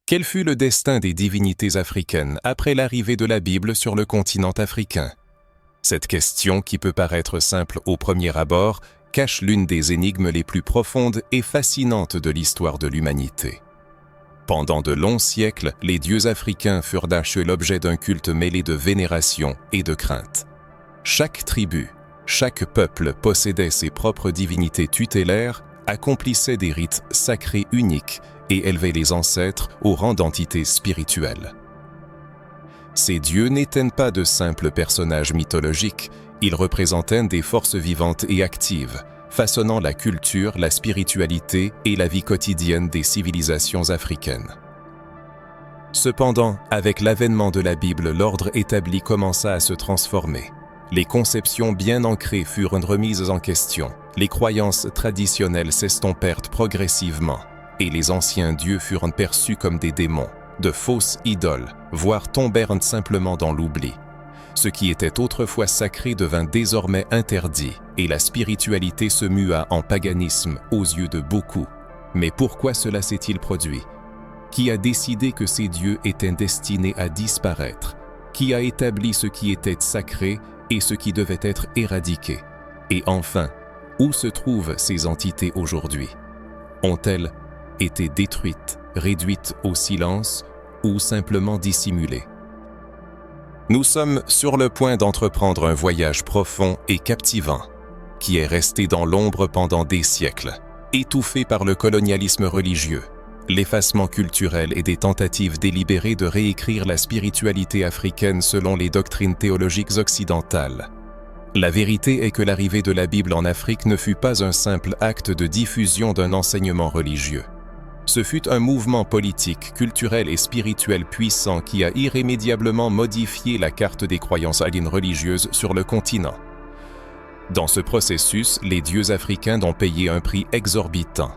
Quel fut le destin des divinités africaines après l'arrivée de la Bible sur le continent africain? Cette question, qui peut paraître simple au premier abord, cache l'une des énigmes les plus profondes et fascinantes de l'histoire de l'humanité. Pendant de longs siècles, les dieux africains furent l'objet d'un culte mêlé de vénération et de crainte. Chaque tribu, chaque peuple possédait ses propres divinités tutélaires, accomplissait des rites sacrés uniques et élevait les ancêtres au rang d'entités spirituelles. Ces dieux n'étaient pas de simples personnages mythologiques, ils représentaient des forces vivantes et actives, façonnant la culture, la spiritualité et la vie quotidienne des civilisations africaines. Cependant, avec l'avènement de la Bible, l'ordre établi commença à se transformer. Les conceptions bien ancrées furent remises en question, les croyances traditionnelles s'estompèrent progressivement, et les anciens dieux furent perçus comme des démons, de fausses idoles, voire tombèrent simplement dans l'oubli. Ce qui était autrefois sacré devint désormais interdit, et la spiritualité se mua en paganisme aux yeux de beaucoup. Mais pourquoi cela s'est-il produit? Qui a décidé que ces dieux étaient destinés à disparaître? Qui a établi ce qui était sacré et ce qui devait être éradiqué? Et enfin, où se trouvent ces entités aujourd'hui? Ont-elles été détruites, réduites au silence ou simplement dissimulées? Nous sommes sur le point d'entreprendre un voyage profond et captivant, qui est resté dans l'ombre pendant des siècles, étouffé par le colonialisme religieux, l'effacement culturel et des tentatives délibérées de réécrire la spiritualité africaine selon les doctrines théologiques occidentales. La vérité est que l'arrivée de la Bible en Afrique ne fut pas un simple acte de diffusion d'un enseignement religieux. Ce fut un mouvement politique, culturel et spirituel puissant qui a irrémédiablement modifié la carte des croyances religieuses sur le continent. Dans ce processus, les dieux africains ont payé un prix exorbitant.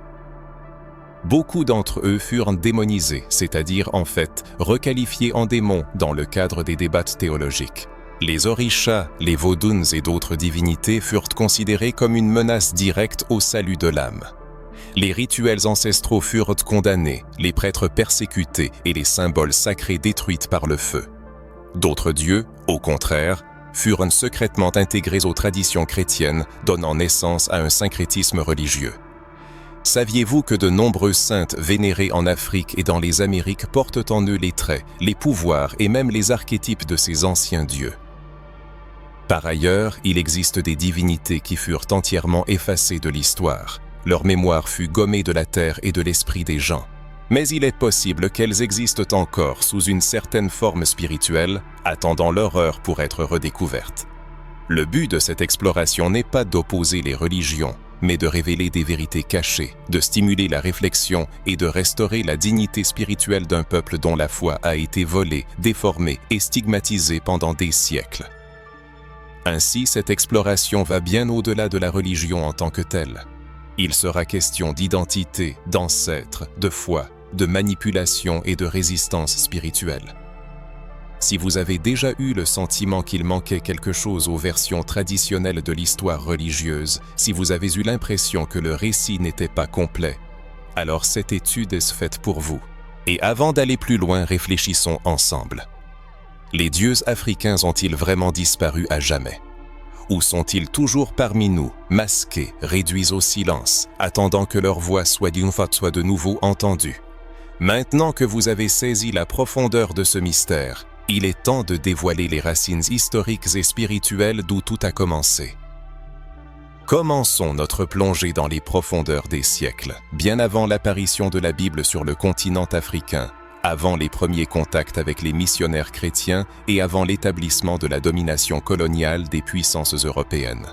Beaucoup d'entre eux furent démonisés, c'est-à-dire en fait requalifiés en démons dans le cadre des débats théologiques. Les orishas, les vodouns et d'autres divinités furent considérés comme une menace directe au salut de l'âme. Les rituels ancestraux furent condamnés, les prêtres persécutés et les symboles sacrés détruits par le feu. D'autres dieux, au contraire, furent secrètement intégrés aux traditions chrétiennes, donnant naissance à un syncrétisme religieux. Saviez-vous que de nombreuses saintes vénérées en Afrique et dans les Amériques portent en eux les traits, les pouvoirs et même les archétypes de ces anciens dieux? Par ailleurs, il existe des divinités qui furent entièrement effacées de l'histoire. Leur mémoire fut gommée de la terre et de l'esprit des gens. Mais il est possible qu'elles existent encore sous une certaine forme spirituelle, attendant leur heure pour être redécouvertes. Le but de cette exploration n'est pas d'opposer les religions, mais de révéler des vérités cachées, de stimuler la réflexion et de restaurer la dignité spirituelle d'un peuple dont la foi a été volée, déformée et stigmatisée pendant des siècles. Ainsi, cette exploration va bien au-delà de la religion en tant que telle. Il sera question d'identité, d'ancêtres, de foi, de manipulation et de résistance spirituelle. Si vous avez déjà eu le sentiment qu'il manquait quelque chose aux versions traditionnelles de l'histoire religieuse, si vous avez eu l'impression que le récit n'était pas complet, alors cette étude est faite pour vous. Et avant d'aller plus loin, réfléchissons ensemble. Les dieux africains ont-ils vraiment disparu à jamais? Ou sont-ils toujours parmi nous, masqués, réduits au silence, attendant que leur voix soit de nouveau entendue? Maintenant que vous avez saisi la profondeur de ce mystère, il est temps de dévoiler les racines historiques et spirituelles d'où tout a commencé. Commençons notre plongée dans les profondeurs des siècles, bien avant l'apparition de la Bible sur le continent africain, avant les premiers contacts avec les missionnaires chrétiens et avant l'établissement de la domination coloniale des puissances européennes.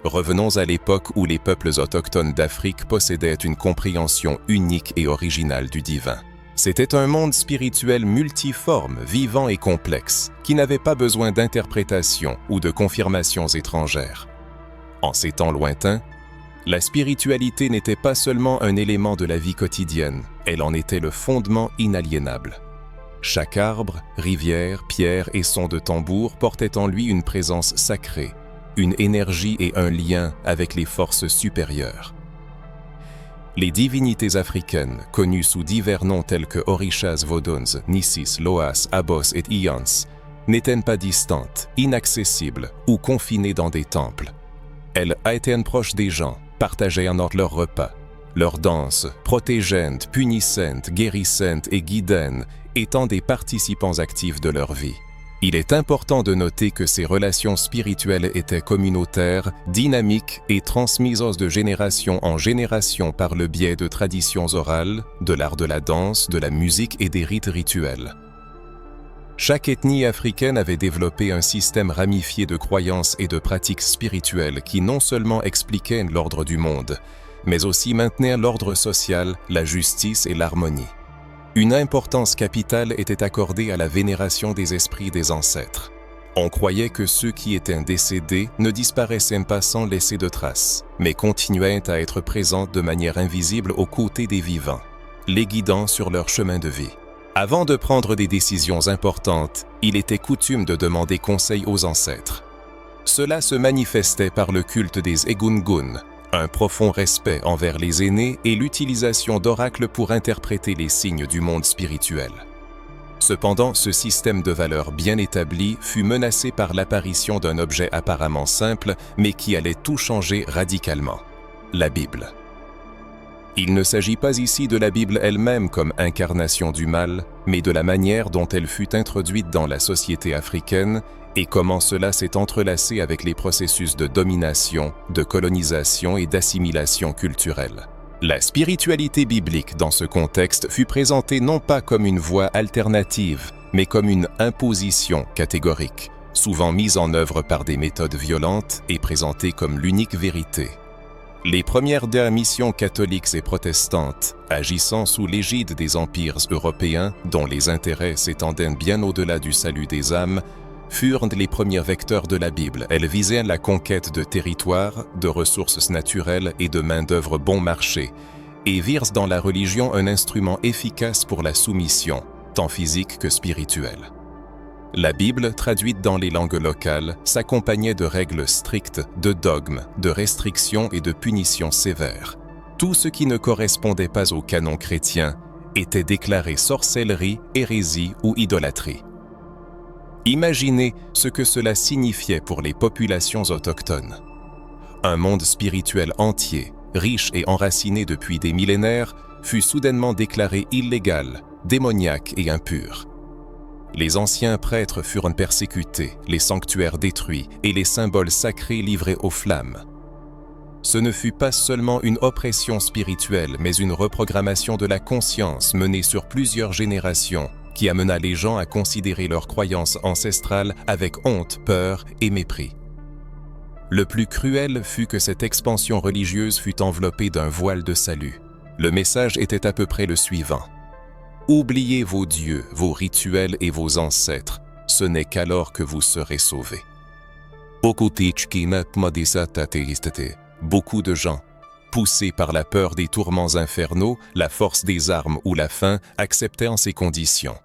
Revenons à l'époque où les peuples autochtones d'Afrique possédaient une compréhension unique et originale du divin. C'était un monde spirituel multiforme, vivant et complexe, qui n'avait pas besoin d'interprétation ou de confirmations étrangères. En ces temps lointains, la spiritualité n'était pas seulement un élément de la vie quotidienne, elle en était le fondement inaliénable. Chaque arbre, rivière, pierre et son de tambour portait en lui une présence sacrée, une énergie et un lien avec les forces supérieures. Les divinités africaines, connues sous divers noms tels que Orishas Vodons, Nissis, Loas, Abos et Ians, n'étaient pas distantes, inaccessibles ou confinées dans des temples. Elles étaient proches des gens, partageaient en ordre leurs repas. Leurs danses, protégentes, punissantes, guérissantes et guidantes, étant des participants actifs de leur vie. Il est important de noter que ces relations spirituelles étaient communautaires, dynamiques et transmises de génération en génération par le biais de traditions orales, de l'art de la danse, de la musique et des rites rituels. Chaque ethnie africaine avait développé un système ramifié de croyances et de pratiques spirituelles qui non seulement expliquaient l'ordre du monde, mais aussi maintenaient l'ordre social, la justice et l'harmonie. Une importance capitale était accordée à la vénération des esprits des ancêtres. On croyait que ceux qui étaient décédés ne disparaissaient pas sans laisser de traces, mais continuaient à être présents de manière invisible aux côtés des vivants, les guidant sur leur chemin de vie. Avant de prendre des décisions importantes, il était coutume de demander conseil aux ancêtres. Cela se manifestait par le culte des Egungun, un profond respect envers les aînés et l'utilisation d'oracles pour interpréter les signes du monde spirituel. Cependant, ce système de valeurs bien établi fut menacé par l'apparition d'un objet apparemment simple, mais qui allait tout changer radicalement, la Bible. Il ne s'agit pas ici de la Bible elle-même comme incarnation du mal, mais de la manière dont elle fut introduite dans la société africaine et comment cela s'est entrelacé avec les processus de domination, de colonisation et d'assimilation culturelle. La spiritualité biblique dans ce contexte fut présentée non pas comme une voie alternative, mais comme une imposition catégorique, souvent mise en œuvre par des méthodes violentes et présentée comme l'unique vérité. Les premières missions catholiques et protestantes, agissant sous l'égide des empires européens, dont les intérêts s'étendaient bien au-delà du salut des âmes, furent les premiers vecteurs de la Bible. Elles visaient la conquête de territoires, de ressources naturelles et de main-d'œuvre bon marché, et virent dans la religion un instrument efficace pour la soumission, tant physique que spirituelle. La Bible, traduite dans les langues locales, s'accompagnait de règles strictes, de dogmes, de restrictions et de punitions sévères. Tout ce qui ne correspondait pas au canon chrétien était déclaré sorcellerie, hérésie ou idolâtrie. Imaginez ce que cela signifiait pour les populations autochtones. Un monde spirituel entier, riche et enraciné depuis des millénaires, fut soudainement déclaré illégal, démoniaque et impur. Les anciens prêtres furent persécutés, les sanctuaires détruits et les symboles sacrés livrés aux flammes. Ce ne fut pas seulement une oppression spirituelle, mais une reprogrammation de la conscience menée sur plusieurs générations qui amena les gens à considérer leurs croyances ancestrales avec honte, peur et mépris. Le plus cruel fut que cette expansion religieuse fut enveloppée d'un voile de salut. Le message était à peu près le suivant. Oubliez vos dieux, vos rituels et vos ancêtres, ce n'est qu'alors que vous serez sauvés. Beaucoup de gens, poussés par la peur des tourments infernaux, la force des armes ou la faim, acceptèrent ces conditions.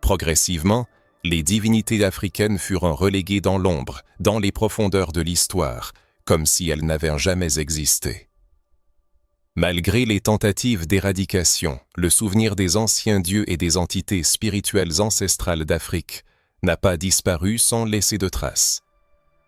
Progressivement, les divinités africaines furent reléguées dans l'ombre, dans les profondeurs de l'histoire, comme si elles n'avaient jamais existé. Malgré les tentatives d'éradication, le souvenir des anciens dieux et des entités spirituelles ancestrales d'Afrique n'a pas disparu sans laisser de traces.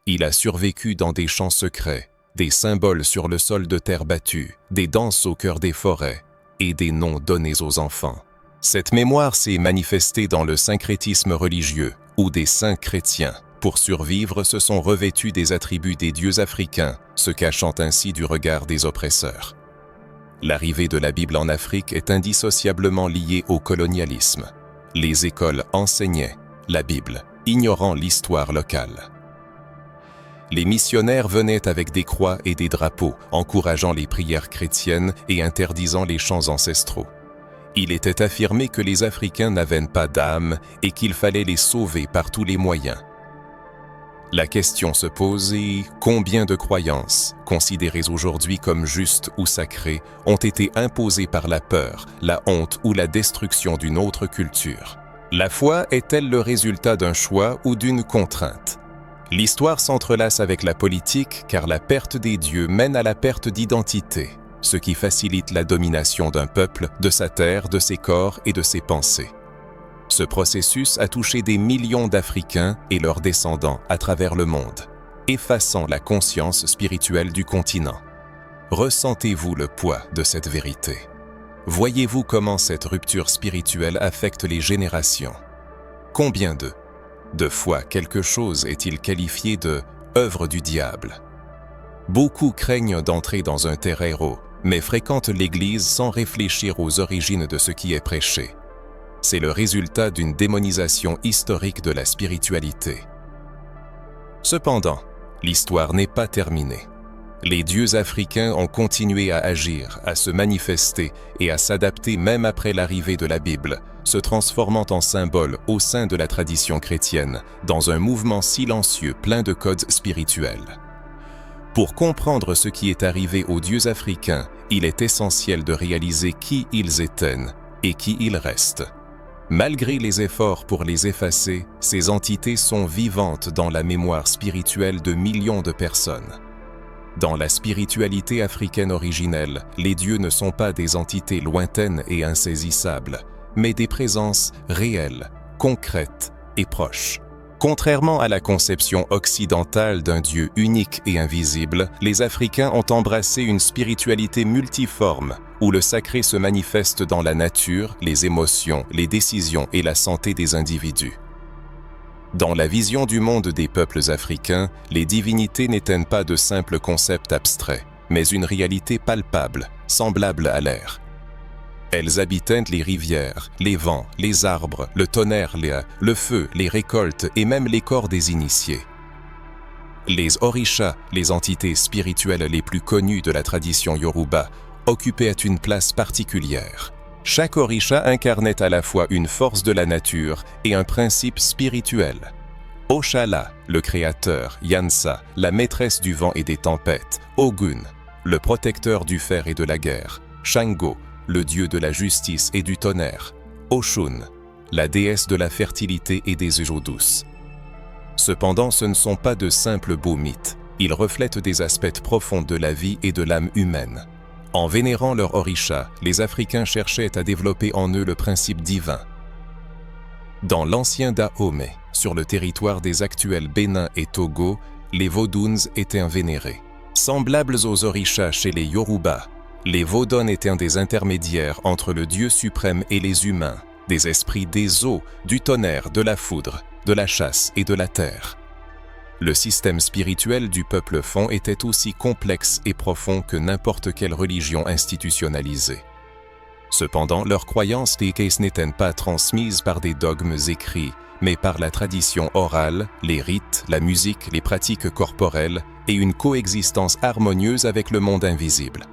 Il a survécu dans des champs secrets, des symboles sur le sol de terre battue, des danses au cœur des forêts et des noms donnés aux enfants. Cette mémoire s'est manifestée dans le syncrétisme religieux, où des saints chrétiens, pour survivre, se sont revêtus des attributs des dieux africains, se cachant ainsi du regard des oppresseurs. L'arrivée de la Bible en Afrique est indissociablement liée au colonialisme. Les écoles enseignaient la Bible, ignorant l'histoire locale. Les missionnaires venaient avec des croix et des drapeaux, encourageant les prières chrétiennes et interdisant les chants ancestraux. Il était affirmé que les Africains n'avaient pas d'âme et qu'il fallait les sauver par tous les moyens. La question se pose est combien de croyances, considérées aujourd'hui comme justes ou sacrées, ont été imposées par la peur, la honte ou la destruction d'une autre culture? La foi est-elle le résultat d'un choix ou d'une contrainte? L'histoire s'entrelace avec la politique car la perte des dieux mène à la perte d'identité. ce qui facilite la domination d'un peuple, de sa terre, de ses corps et de ses pensées. Ce processus a touché des millions d'Africains et leurs descendants à travers le monde, effaçant la conscience spirituelle du continent. Ressentez-vous le poids de cette vérité? Voyez-vous comment cette rupture spirituelle affecte les générations? Combien de fois quelque chose est-il qualifié de « œuvre du diable ». Beaucoup craignent d'entrer dans un terreau, mais fréquentent l'Église sans réfléchir aux origines de ce qui est prêché. C'est le résultat d'une démonisation historique de la spiritualité. Cependant, l'histoire n'est pas terminée. Les dieux africains ont continué à agir, à se manifester et à s'adapter même après l'arrivée de la Bible, se transformant en symbole au sein de la tradition chrétienne, dans un mouvement silencieux plein de codes spirituels. Pour comprendre ce qui est arrivé aux dieux africains, il est essentiel de réaliser qui ils étaient et qui ils restent. Malgré les efforts pour les effacer, ces entités sont vivantes dans la mémoire spirituelle de millions de personnes. Dans la spiritualité africaine originelle, les dieux ne sont pas des entités lointaines et insaisissables, mais des présences réelles, concrètes et proches. Contrairement à la conception occidentale d'un Dieu unique et invisible, les Africains ont embrassé une spiritualité multiforme, où le sacré se manifeste dans la nature, les émotions, les décisions et la santé des individus. Dans la vision du monde des peuples africains, les divinités n'étaient pas de simples concepts abstraits, mais une réalité palpable, semblable à l'air. Elles habitaient les rivières, les vents, les arbres, le tonnerre, le feu, les récoltes et même les corps des initiés. Les orishas, les entités spirituelles les plus connues de la tradition yoruba, occupaient une place particulière. Chaque orisha incarnait à la fois une force de la nature et un principe spirituel. Oshala, le créateur, Yansa, la maîtresse du vent et des tempêtes, Ogun, le protecteur du fer et de la guerre, Shango, le dieu de la justice et du tonnerre, Oshun, la déesse de la fertilité et des eaux douces. Cependant, ce ne sont pas de simples beaux mythes, ils reflètent des aspects profonds de la vie et de l'âme humaine. En vénérant leur orisha, les Africains cherchaient à développer en eux le principe divin. Dans l'ancien Dahomey, sur le territoire des actuels Bénin et Togo, les Vodouns étaient vénérés. Semblables aux orishas chez les Yoruba, les Vodouns étaient des intermédiaires entre le Dieu suprême et les humains, des esprits des eaux, du tonnerre, de la foudre, de la chasse et de la terre. Le système spirituel du peuple Fon était aussi complexe et profond que n'importe quelle religion institutionnalisée. Cependant, leurs croyances n'étaient pas transmises par des dogmes écrits, mais par la tradition orale, les rites, la musique, les pratiques corporelles et une coexistence harmonieuse avec le monde invisible.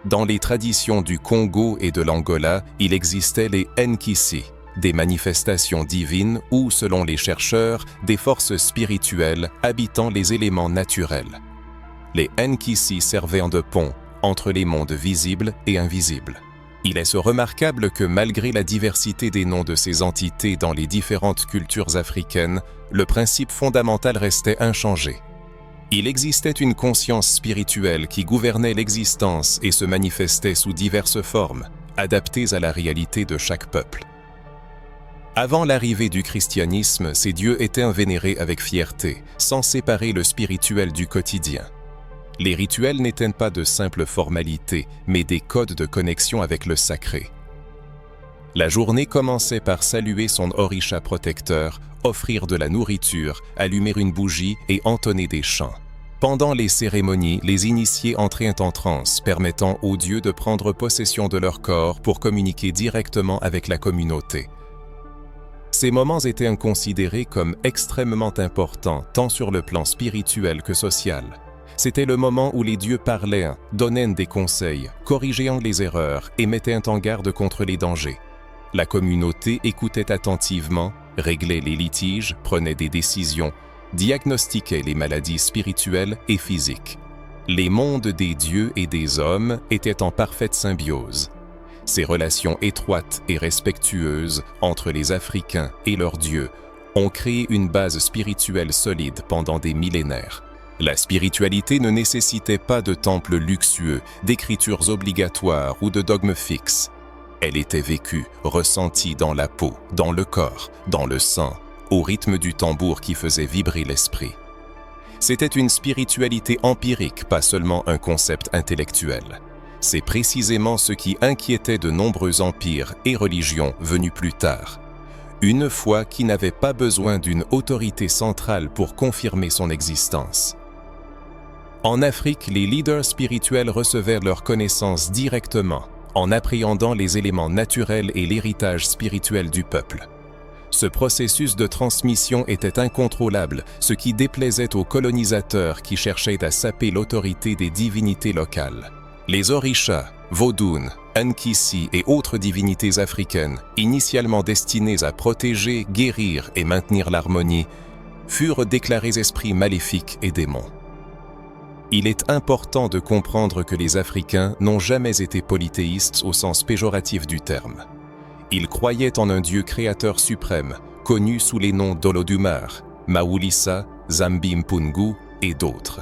Dans les traditions du Congo et de l'Angola, il existait les Nkisi, des manifestations divines ou, selon les chercheurs, des forces spirituelles habitant les éléments naturels. Les Nkisi servaient de pont entre les mondes visibles et invisibles. Il est remarquable que malgré la diversité des noms de ces entités dans les différentes cultures africaines, le principe fondamental restait inchangé. Il existait une conscience spirituelle qui gouvernait l'existence et se manifestait sous diverses formes, adaptées à la réalité de chaque peuple. Avant l'arrivée du christianisme, ces dieux étaient vénérés avec fierté, sans séparer le spirituel du quotidien. Les rituels n'étaient pas de simples formalités, mais des codes de connexion avec le sacré. La journée commençait par saluer son orisha protecteur, offrir de la nourriture, allumer une bougie et entonner des chants. Pendant les cérémonies, les initiés entraient en transe, permettant aux dieux de prendre possession de leur corps pour communiquer directement avec la communauté. Ces moments étaient considérés comme extrêmement importants, tant sur le plan spirituel que social. C'était le moment où les dieux parlaient, donnaient des conseils, corrigeaient les erreurs et mettaient en garde contre les dangers. La communauté écoutait attentivement, réglait les litiges, prenait des décisions, diagnostiquait les maladies spirituelles et physiques. Les mondes des dieux et des hommes étaient en parfaite symbiose. Ces relations étroites et respectueuses entre les Africains et leurs dieux ont créé une base spirituelle solide pendant des millénaires. La spiritualité ne nécessitait pas de temples luxueux, d'écritures obligatoires ou de dogmes fixes. Elle était vécue, ressentie dans la peau, dans le corps, dans le sang, au rythme du tambour qui faisait vibrer l'esprit. C'était une spiritualité empirique, pas seulement un concept intellectuel. C'est précisément ce qui inquiétait de nombreux empires et religions venus plus tard. Une foi qui n'avait pas besoin d'une autorité centrale pour confirmer son existence. En Afrique, les leaders spirituels recevaient leurs connaissances directement, en appréhendant les éléments naturels et l'héritage spirituel du peuple. Ce processus de transmission était incontrôlable, ce qui déplaisait aux colonisateurs qui cherchaient à saper l'autorité des divinités locales. Les orishas, Vodun, Nkisi et autres divinités africaines, initialement destinées à protéger, guérir et maintenir l'harmonie, furent déclarés esprits maléfiques et démons. Il est important de comprendre que les Africains n'ont jamais été polythéistes au sens péjoratif du terme. Ils croyaient en un Dieu créateur suprême, connu sous les noms d'Olodumare, Maoulissa, Zambi Mpungu et d'autres.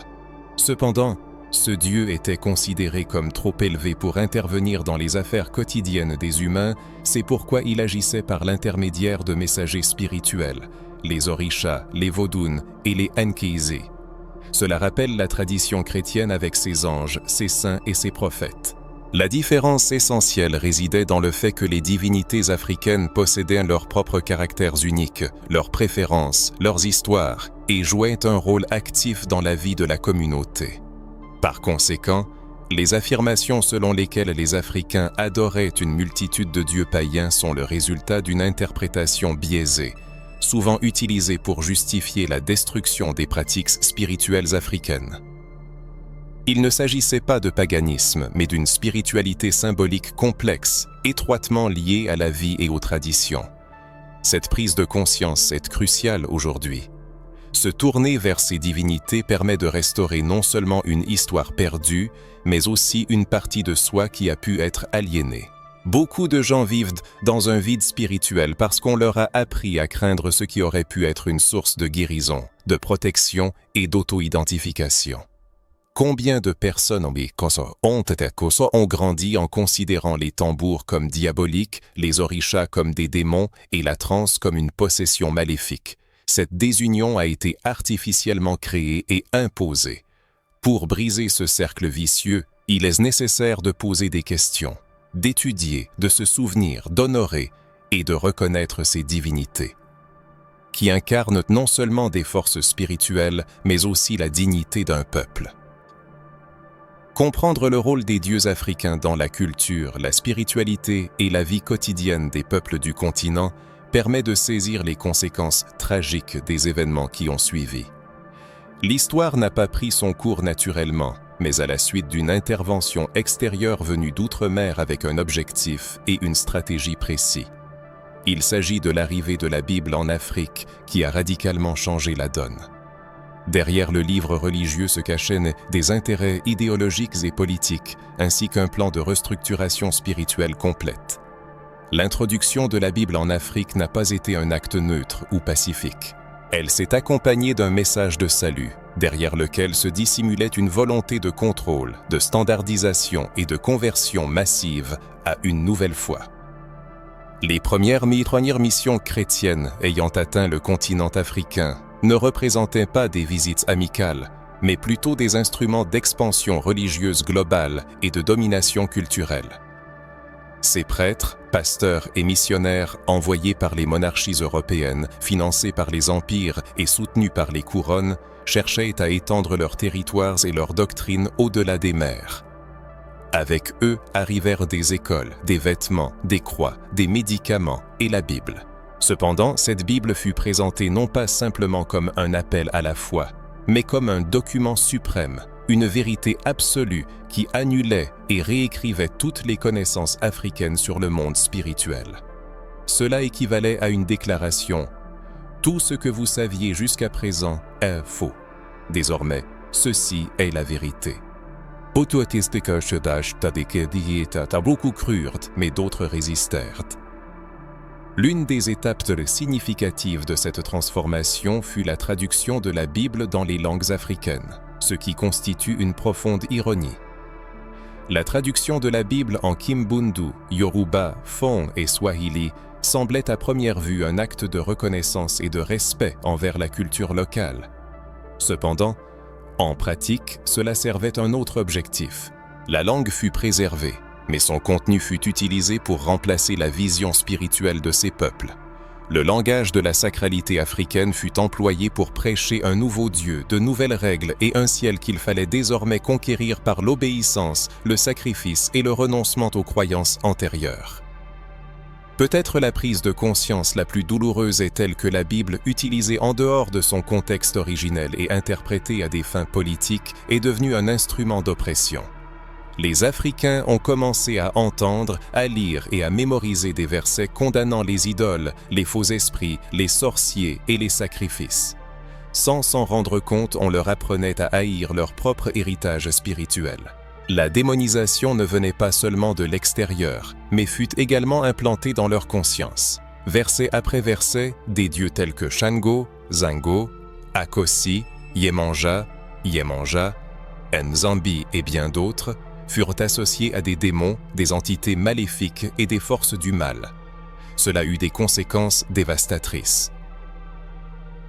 Cependant, ce Dieu était considéré comme trop élevé pour intervenir dans les affaires quotidiennes des humains, c'est pourquoi il agissait par l'intermédiaire de messagers spirituels, les orishas, les Vodun et les Nkisi. Cela rappelle la tradition chrétienne avec ses anges, ses saints et ses prophètes. La différence essentielle résidait dans le fait que les divinités africaines possédaient leurs propres caractères uniques, leurs préférences, leurs histoires, et jouaient un rôle actif dans la vie de la communauté. Par conséquent, les affirmations selon lesquelles les Africains adoraient une multitude de dieux païens sont le résultat d'une interprétation biaisée, souvent utilisée pour justifier la destruction des pratiques spirituelles africaines. Il ne s'agissait pas de paganisme, mais d'une spiritualité symbolique complexe, étroitement liée à la vie et aux traditions. Cette prise de conscience est cruciale aujourd'hui. Se tourner vers ces divinités permet de restaurer non seulement une histoire perdue, mais aussi une partie de soi qui a pu être aliénée. Beaucoup de gens vivent dans un vide spirituel parce qu'on leur a appris à craindre ce qui aurait pu être une source de guérison, de protection et d'auto-identification. Combien de personnes ont grandi en considérant les tambours comme diaboliques, les orishas comme des démons et la transe comme une possession maléfique? Cette désunion a été artificiellement créée et imposée. Pour briser ce cercle vicieux, il est nécessaire de poser des questions, d'étudier, de se souvenir, d'honorer et de reconnaître ces divinités, qui incarnent non seulement des forces spirituelles, mais aussi la dignité d'un peuple. Comprendre le rôle des dieux africains dans la culture, la spiritualité et la vie quotidienne des peuples du continent permet de saisir les conséquences tragiques des événements qui ont suivi. L'histoire n'a pas pris son cours naturellement, mais à la suite d'une intervention extérieure venue d'outre-mer avec un objectif et une stratégie précis. Il s'agit de l'arrivée de la Bible en Afrique qui a radicalement changé la donne. Derrière le livre religieux se cachaient des intérêts idéologiques et politiques, ainsi qu'un plan de restructuration spirituelle complète. L'introduction de la Bible en Afrique n'a pas été un acte neutre ou pacifique. Elle s'est accompagnée d'un message de salut, derrière lequel se dissimulait une volonté de contrôle, de standardisation et de conversion massive à une nouvelle foi. Les premières missions chrétiennes ayant atteint le continent africain ne représentaient pas des visites amicales, mais plutôt des instruments d'expansion religieuse globale et de domination culturelle. Ces prêtres, pasteurs et missionnaires envoyés par les monarchies européennes, financés par les empires et soutenus par les couronnes, cherchaient à étendre leurs territoires et leurs doctrines au-delà des mers. Avec eux arrivèrent des écoles, des vêtements, des croix, des médicaments et la Bible. Cependant, cette Bible fut présentée non pas simplement comme un appel à la foi, mais comme un document suprême, une vérité absolue qui annulait et réécrivait toutes les connaissances africaines sur le monde spirituel. Cela équivalait à une déclaration « Tout ce que vous saviez jusqu'à présent est faux. Désormais, ceci est la vérité. » Beaucoup crurent, mais d'autres résistèrent. L'une des étapes significatives de cette transformation fut la traduction de la Bible dans les langues africaines, ce qui constitue une profonde ironie. La traduction de la Bible en Kimbundu, Yoruba, Fon et Swahili semblait à première vue un acte de reconnaissance et de respect envers la culture locale. Cependant, en pratique, cela servait un autre objectif. La langue fut préservée, mais son contenu fut utilisé pour remplacer la vision spirituelle de ces peuples. Le langage de la sacralité africaine fut employé pour prêcher un nouveau Dieu, de nouvelles règles et un ciel qu'il fallait désormais conquérir par l'obéissance, le sacrifice et le renoncement aux croyances antérieures. Peut-être la prise de conscience la plus douloureuse est-elle que la Bible, utilisée en dehors de son contexte originel et interprétée à des fins politiques, est devenue un instrument d'oppression. Les Africains ont commencé à entendre, à lire et à mémoriser des versets condamnant les idoles, les faux esprits, les sorciers et les sacrifices. Sans s'en rendre compte, on leur apprenait à haïr leur propre héritage spirituel. La démonisation ne venait pas seulement de l'extérieur, mais fut également implantée dans leur conscience. Verset après verset, des dieux tels que Shango, Zango, Akosi, Yemanja, Nzambi et bien d'autres furent associés à des démons, des entités maléfiques et des forces du mal. Cela eut des conséquences dévastatrices.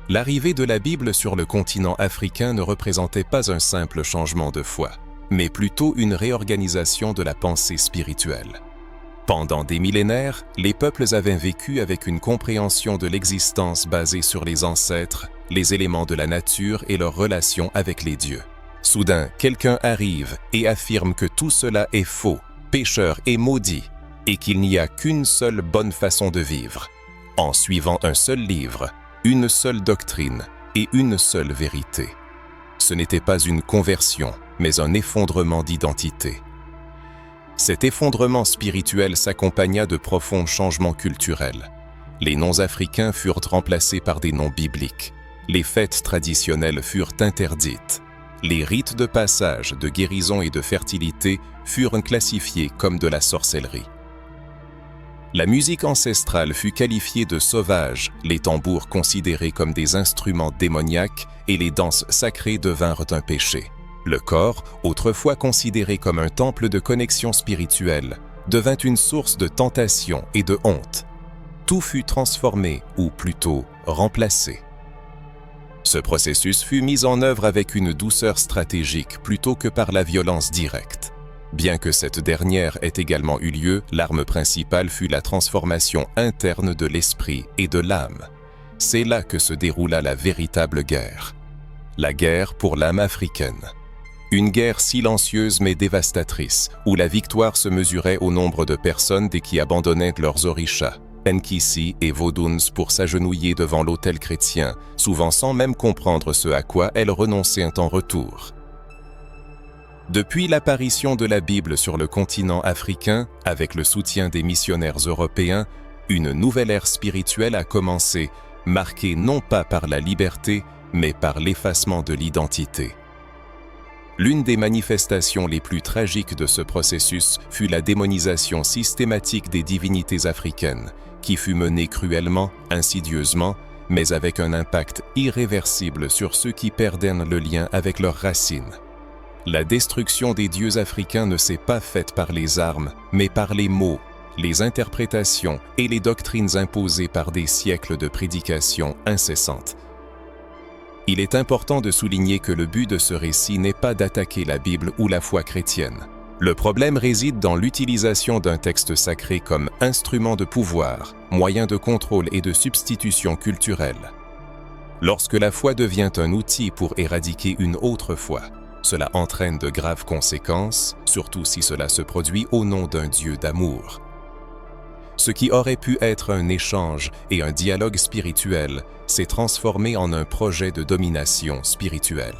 L'arrivée de la Bible sur le continent africain ne représentait pas un simple changement de foi, mais plutôt une réorganisation de la pensée spirituelle. Pendant des millénaires, les peuples avaient vécu avec une compréhension de l'existence basée sur les ancêtres, les éléments de la nature et leurs relations avec les dieux. Soudain, quelqu'un arrive et affirme que tout cela est faux, pécheur et maudit, et qu'il n'y a qu'une seule bonne façon de vivre, en suivant un seul livre, une seule doctrine et une seule vérité. Ce n'était pas une conversion, mais un effondrement d'identité. Cet effondrement spirituel s'accompagna de profonds changements culturels. Les noms africains furent remplacés par des noms bibliques. Les fêtes traditionnelles furent interdites. Les rites de passage, de guérison et de fertilité furent classifiés comme de la sorcellerie. La musique ancestrale fut qualifiée de sauvage, les tambours considérés comme des instruments démoniaques et les danses sacrées devinrent un péché. Le corps, autrefois considéré comme un temple de connexion spirituelle, devint une source de tentation et de honte. Tout fut transformé, ou plutôt remplacé. Ce processus fut mis en œuvre avec une douceur stratégique plutôt que par la violence directe. Bien que cette dernière ait également eu lieu, l'arme principale fut la transformation interne de l'esprit et de l'âme. C'est là que se déroula la véritable guerre. La guerre pour l'âme africaine. Une guerre silencieuse mais dévastatrice, où la victoire se mesurait au nombre de personnes qui abandonnaient leurs orishas, Nkisi et Vodouns pour s'agenouiller devant l'autel chrétien, souvent sans même comprendre ce à quoi elles renonçaient en retour. Depuis l'apparition de la Bible sur le continent africain, avec le soutien des missionnaires européens, une nouvelle ère spirituelle a commencé, marquée non pas par la liberté, mais par l'effacement de l'identité. L'une des manifestations les plus tragiques de ce processus fut la démonisation systématique des divinités africaines, qui fut menée cruellement, insidieusement, mais avec un impact irréversible sur ceux qui perdaient le lien avec leurs racines. La destruction des dieux africains ne s'est pas faite par les armes, mais par les mots, les interprétations et les doctrines imposées par des siècles de prédications incessantes. Il est important de souligner que le but de ce récit n'est pas d'attaquer la Bible ou la foi chrétienne. Le problème réside dans l'utilisation d'un texte sacré comme instrument de pouvoir, moyen de contrôle et de substitution culturelle. Lorsque la foi devient un outil pour éradiquer une autre foi, cela entraîne de graves conséquences, surtout si cela se produit au nom d'un Dieu d'amour. Ce qui aurait pu être un échange et un dialogue spirituel s'est transformé en un projet de domination spirituelle.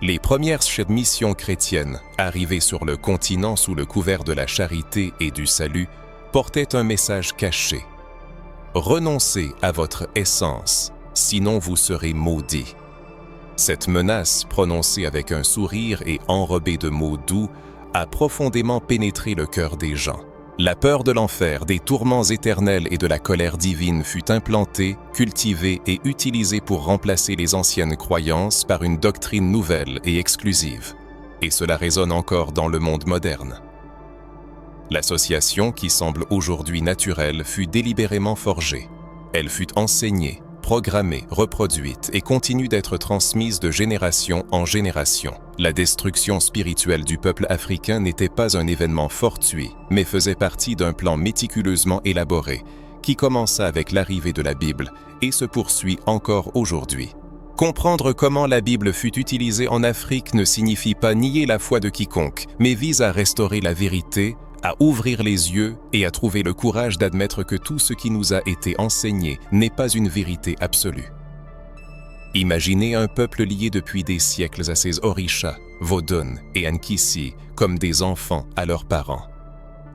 Les premières missions chrétiennes, arrivées sur le continent sous le couvert de la charité et du salut, portaient un message caché. Renoncez à votre essence, sinon vous serez maudits. Cette menace, prononcée avec un sourire et enrobée de mots doux, a profondément pénétré le cœur des gens. La peur de l'enfer, des tourments éternels et de la colère divine fut implantée, cultivée et utilisée pour remplacer les anciennes croyances par une doctrine nouvelle et exclusive. Et cela résonne encore dans le monde moderne. L'association, qui semble aujourd'hui naturelle, fut délibérément forgée. Elle fut enseignée, programmée, reproduite et continue d'être transmise de génération en génération. La destruction spirituelle du peuple africain n'était pas un événement fortuit, mais faisait partie d'un plan méticuleusement élaboré, qui commença avec l'arrivée de la Bible et se poursuit encore aujourd'hui. Comprendre comment la Bible fut utilisée en Afrique ne signifie pas nier la foi de quiconque, mais vise à restaurer la vérité, à ouvrir les yeux et à trouver le courage d'admettre que tout ce qui nous a été enseigné n'est pas une vérité absolue. Imaginez un peuple lié depuis des siècles à ses orishas, Vodun et Ankisi, comme des enfants à leurs parents.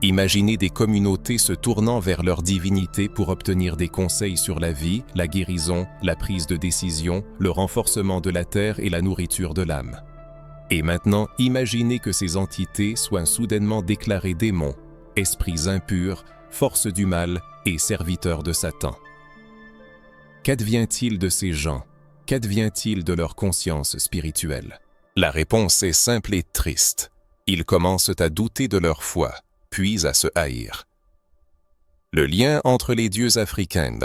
Imaginez des communautés se tournant vers leur divinité pour obtenir des conseils sur la vie, la guérison, la prise de décision, le renforcement de la terre et la nourriture de l'âme. Et maintenant, imaginez que ces entités soient soudainement déclarées démons, esprits impurs, forces du mal et serviteurs de Satan. Qu'advient-il de ces gens? Qu'advient-il de leur conscience spirituelle? La réponse est simple et triste. Ils commencent à douter de leur foi, puis à se haïr. Le lien entre les dieux africains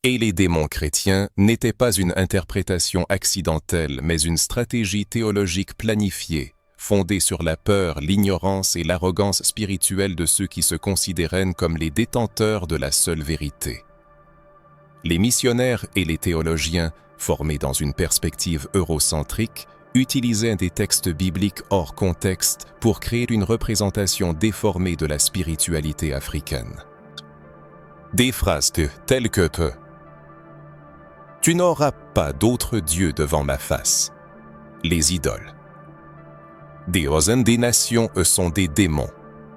et les démons chrétiens n'était pas une interprétation accidentelle, mais une stratégie théologique planifiée, fondée sur la peur, l'ignorance et l'arrogance spirituelle de ceux qui se considéraient comme les détenteurs de la seule vérité. Les missionnaires et les théologiens, formés dans une perspective eurocentrique, utilisaient des textes bibliques hors contexte pour créer une représentation déformée de la spiritualité africaine. Des phrases telles que « Tu n'auras pas d'autre Dieu devant ma face », les idoles. Des Ozen des nations sont des démons,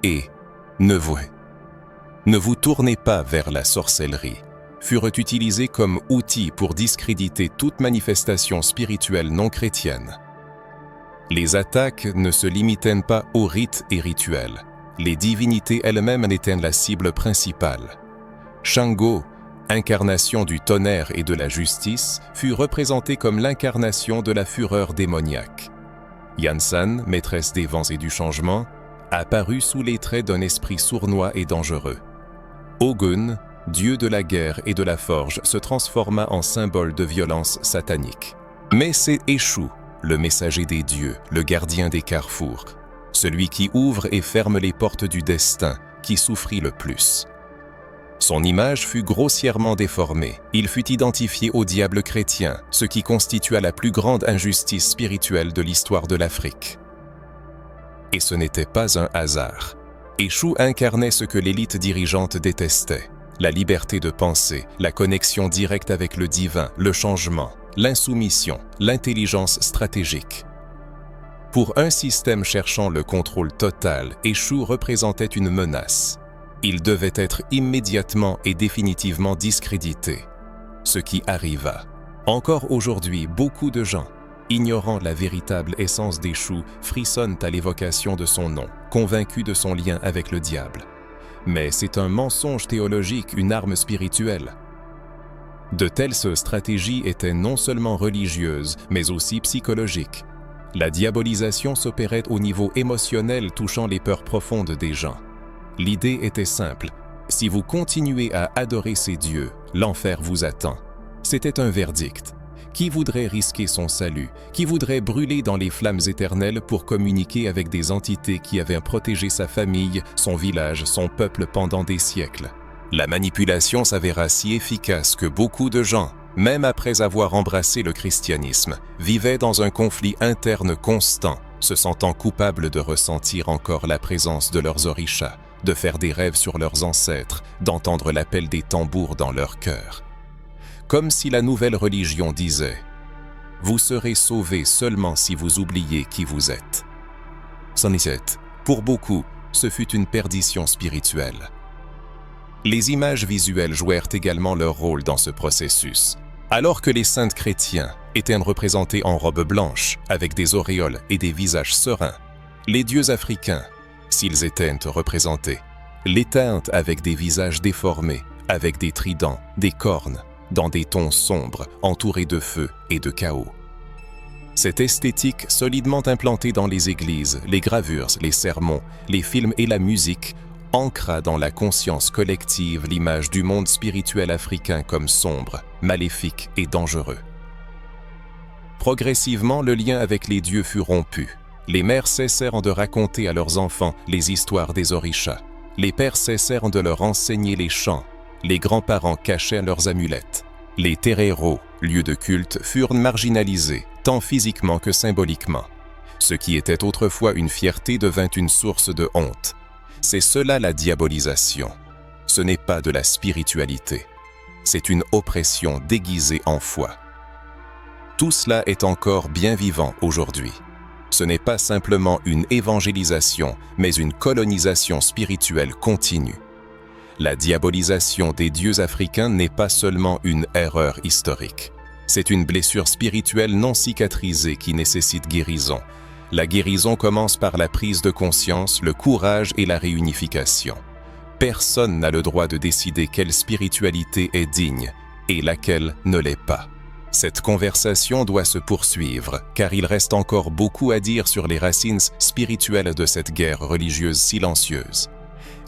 et « ne vous tournez pas vers la sorcellerie », furent utilisés comme outils pour discréditer toute manifestation spirituelle non chrétienne. Les attaques ne se limitaient pas aux rites et rituels. Les divinités elles-mêmes en étaient la cible principale. Shango, incarnation du tonnerre et de la justice, fut représentée comme l'incarnation de la fureur démoniaque. Yansan, maîtresse des vents et du changement, apparut sous les traits d'un esprit sournois et dangereux. Ogun, dieu de la guerre et de la forge, se transforma en symbole de violence satanique. Mais c'est Eshu, le messager des dieux, le gardien des carrefours, celui qui ouvre et ferme les portes du destin, qui souffrit le plus. Son image fut grossièrement déformée. Il fut identifié au diable chrétien, ce qui constitua la plus grande injustice spirituelle de l'histoire de l'Afrique. Et ce n'était pas un hasard. Eshu incarnait ce que l'élite dirigeante détestait: la liberté de penser, la connexion directe avec le divin, le changement, l'insoumission, l'intelligence stratégique. Pour un système cherchant le contrôle total, Eshu représentait une menace. Il devait être immédiatement et définitivement discrédité. Ce qui arriva. Encore aujourd'hui, beaucoup de gens, ignorant la véritable essence d'Eshu, frissonnent à l'évocation de son nom, convaincus de son lien avec le diable. Mais c'est un mensonge théologique, une arme spirituelle. De telles stratégies étaient non seulement religieuses, mais aussi psychologiques. La diabolisation s'opérait au niveau émotionnel, touchant les peurs profondes des gens. L'idée était simple: si vous continuez à adorer ces dieux, l'enfer vous attend. C'était un verdict. Qui voudrait risquer son salut? Qui voudrait brûler dans les flammes éternelles pour communiquer avec des entités qui avaient protégé sa famille, son village, son peuple pendant des siècles? La manipulation s'avéra si efficace que beaucoup de gens, même après avoir embrassé le christianisme, vivaient dans un conflit interne constant, se sentant coupables de ressentir encore la présence de leurs orishas, de faire des rêves sur leurs ancêtres, d'entendre l'appel des tambours dans leur cœur. Comme si la nouvelle religion disait « Vous serez sauvés seulement si vous oubliez qui vous êtes ». Pour beaucoup, ce fut une perdition spirituelle. Les images visuelles jouèrent également leur rôle dans ce processus. Alors que les saints chrétiens étaient représentés en robes blanches, avec des auréoles et des visages sereins, les dieux africains, s'ils étaient représentés, les teintes avec des visages déformés, avec des tridents, des cornes, dans des tons sombres, entourés de feu et de chaos. Cette esthétique solidement implantée dans les églises, les gravures, les sermons, les films et la musique ancra dans la conscience collective l'image du monde spirituel africain comme sombre, maléfique et dangereux. Progressivement, le lien avec les dieux fut rompu. Les mères cessèrent de raconter à leurs enfants les histoires des orishas. Les pères cessèrent de leur enseigner les chants. Les grands-parents cachaient leurs amulettes. Les terreiros, lieux de culte, furent marginalisés, tant physiquement que symboliquement. Ce qui était autrefois une fierté devint une source de honte. C'est cela la diabolisation. Ce n'est pas de la spiritualité. C'est une oppression déguisée en foi. Tout cela est encore bien vivant aujourd'hui. Ce n'est pas simplement une évangélisation, mais une colonisation spirituelle continue. La diabolisation des dieux africains n'est pas seulement une erreur historique. C'est une blessure spirituelle non cicatrisée qui nécessite guérison. La guérison commence par la prise de conscience, le courage et la réunification. Personne n'a le droit de décider quelle spiritualité est digne et laquelle ne l'est pas. Cette conversation doit se poursuivre, car il reste encore beaucoup à dire sur les racines spirituelles de cette guerre religieuse silencieuse.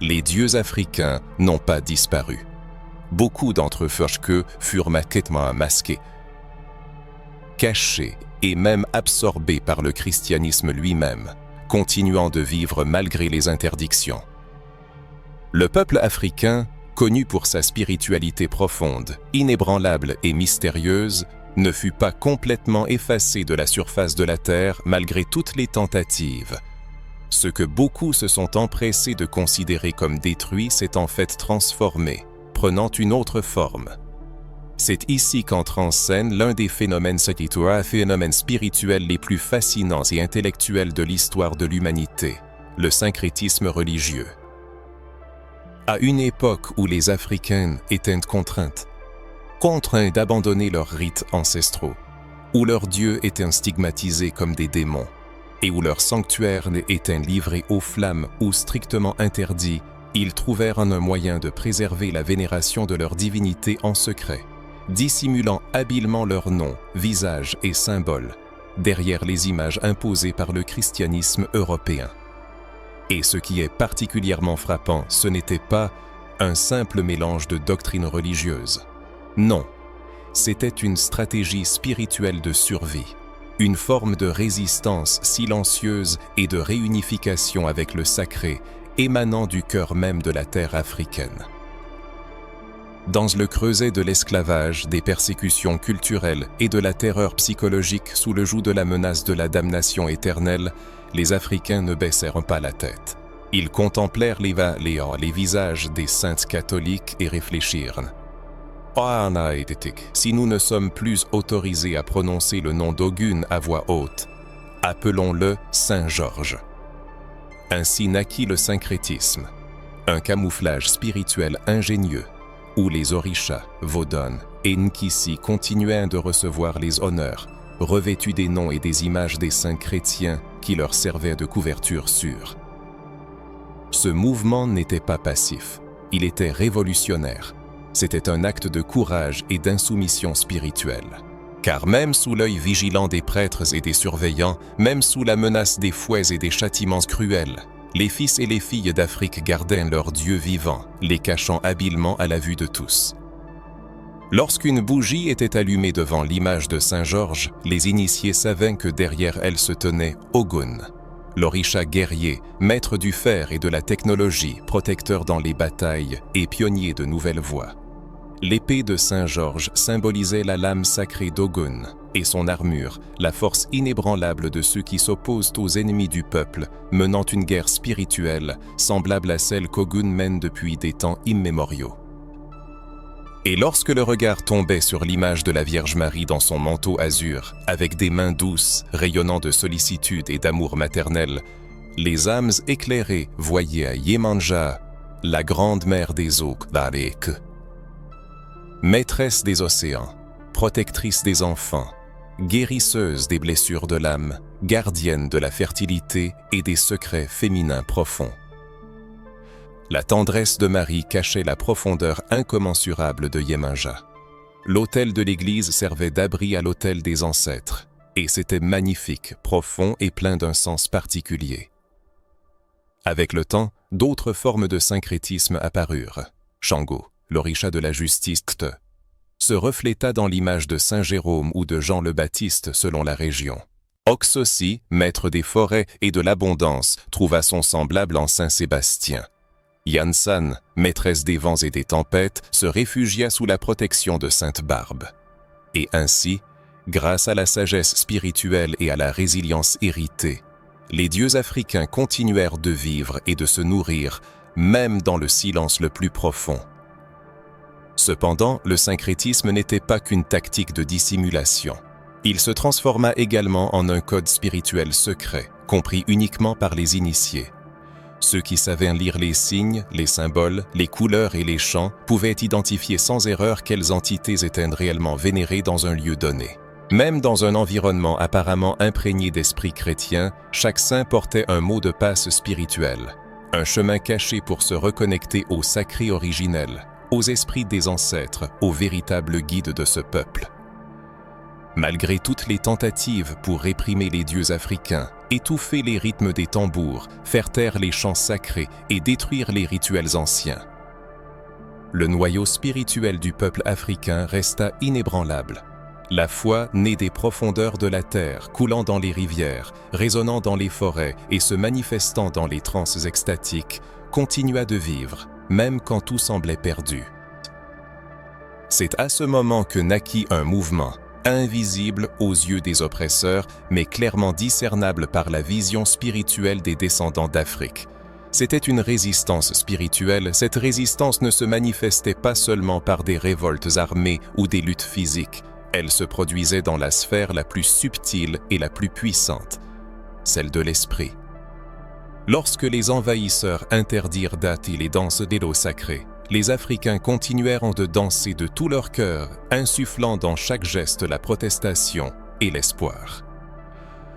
Les dieux africains n'ont pas disparu. Beaucoup d'entre eux furent maquettement masqués, cachés et même absorbés par le christianisme lui-même, continuant de vivre malgré les interdictions. Le peuple africain, connu pour sa spiritualité profonde, inébranlable et mystérieuse, ne fut pas complètement effacé de la surface de la terre malgré toutes les tentatives. Ce que beaucoup se sont empressés de considérer comme détruit s'est en fait transformé, prenant une autre forme. C'est ici qu'entre en scène l'un des phénomènes spirituels les plus fascinants et intellectuels de l'histoire de l'humanité, le syncrétisme religieux. À une époque où les Africains étaient contraints d'abandonner leurs rites ancestraux, où leurs dieux étaient stigmatisés comme des démons, et où leurs sanctuaires étaient livrés aux flammes ou strictement interdits, ils trouvèrent un moyen de préserver la vénération de leur divinité en secret, dissimulant habilement leurs noms, visages et symboles derrière les images imposées par le christianisme européen. Et ce qui est particulièrement frappant, ce n'était pas un simple mélange de doctrines religieuses. Non, c'était une stratégie spirituelle de survie, une forme de résistance silencieuse et de réunification avec le sacré émanant du cœur même de la terre africaine. Dans le creuset de l'esclavage, des persécutions culturelles et de la terreur psychologique sous le joug de la menace de la damnation éternelle, les Africains ne baissèrent pas la tête. Ils contemplèrent les visages des saintes catholiques et réfléchirent. Si nous ne sommes plus autorisés à prononcer le nom d'Ogun à voix haute, appelons-le Saint Georges. Ainsi naquit le syncrétisme, un camouflage spirituel ingénieux, où les orishas, Vodun et Nkisi continuaient de recevoir les honneurs, revêtus des noms et des images des saints chrétiens qui leur servaient de couverture sûre. Ce mouvement n'était pas passif, il était révolutionnaire. C'était un acte de courage et d'insoumission spirituelle. Car même sous l'œil vigilant des prêtres et des surveillants, même sous la menace des fouets et des châtiments cruels, les fils et les filles d'Afrique gardaient leur Dieu vivant, les cachant habilement à la vue de tous. Lorsqu'une bougie était allumée devant l'image de Saint Georges, les initiés savaient que derrière elle se tenait Ogun, l'orisha guerrier, maître du fer et de la technologie, protecteur dans les batailles et pionnier de nouvelles voies. L'épée de Saint Georges symbolisait la lame sacrée d'Ogun et son armure, la force inébranlable de ceux qui s'opposent aux ennemis du peuple, menant une guerre spirituelle semblable à celle qu'Ogun mène depuis des temps immémoriaux. Et lorsque le regard tombait sur l'image de la Vierge Marie dans son manteau azur, avec des mains douces, rayonnant de sollicitude et d'amour maternel, les âmes éclairées voyaient à Yemanja, la grande mère des eaux, maîtresse des océans, protectrice des enfants, guérisseuse des blessures de l'âme, gardienne de la fertilité et des secrets féminins profonds. La tendresse de Marie cachait la profondeur incommensurable de Yemanja. L'autel de l'église servait d'abri à l'autel des ancêtres, et c'était magnifique, profond et plein d'un sens particulier. Avec le temps, d'autres formes de syncrétisme apparurent. Shango, l'orisha de la justice, se refléta dans l'image de Saint Jérôme ou de Jean le Baptiste selon la région. Ox aussi, maître des forêts et de l'abondance, trouva son semblable en Saint Sébastien. Yansan, maîtresse des vents et des tempêtes, se réfugia sous la protection de Sainte Barbe. Et ainsi, grâce à la sagesse spirituelle et à la résilience héritée, les dieux africains continuèrent de vivre et de se nourrir, même dans le silence le plus profond. Cependant, le syncrétisme n'était pas qu'une tactique de dissimulation. Il se transforma également en un code spirituel secret, compris uniquement par les initiés. Ceux qui savaient lire les signes, les symboles, les couleurs et les chants pouvaient identifier sans erreur quelles entités étaient réellement vénérées dans un lieu donné. Même dans un environnement apparemment imprégné d'esprit chrétien, chaque saint portait un mot de passe spirituel, un chemin caché pour se reconnecter au sacré originel, aux esprits des ancêtres, aux véritables guides de ce peuple. Malgré toutes les tentatives pour réprimer les dieux africains, étouffer les rythmes des tambours, faire taire les chants sacrés et détruire les rituels anciens, le noyau spirituel du peuple africain resta inébranlable. La foi née des profondeurs de la terre, coulant dans les rivières, résonnant dans les forêts et se manifestant dans les transes extatiques, continua de vivre, même quand tout semblait perdu. C'est à ce moment que naquit un mouvement, invisible aux yeux des oppresseurs, mais clairement discernable par la vision spirituelle des descendants d'Afrique. C'était une résistance spirituelle. Cette résistance ne se manifestait pas seulement par des révoltes armées ou des luttes physiques. Elle se produisait dans la sphère la plus subtile et la plus puissante, celle de l'esprit. Lorsque les envahisseurs interdirent dates et les danses des lots sacrés, les Africains continuèrent de danser de tout leur cœur, insufflant dans chaque geste la protestation et l'espoir.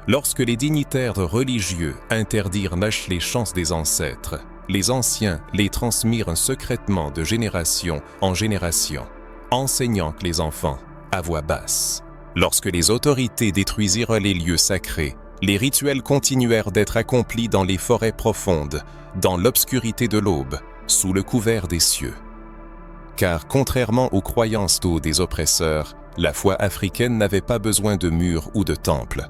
Lorsque les dignitaires religieux interdirent les chants des ancêtres, les anciens les transmirent secrètement de génération en génération, enseignant que les enfants à voix basse. Lorsque les autorités détruisirent les lieux sacrés, les rituels continuèrent d'être accomplis dans les forêts profondes, dans l'obscurité de l'aube, sous le couvert des cieux. Car contrairement aux croyances des oppresseurs, la foi africaine n'avait pas besoin de murs ou de temples.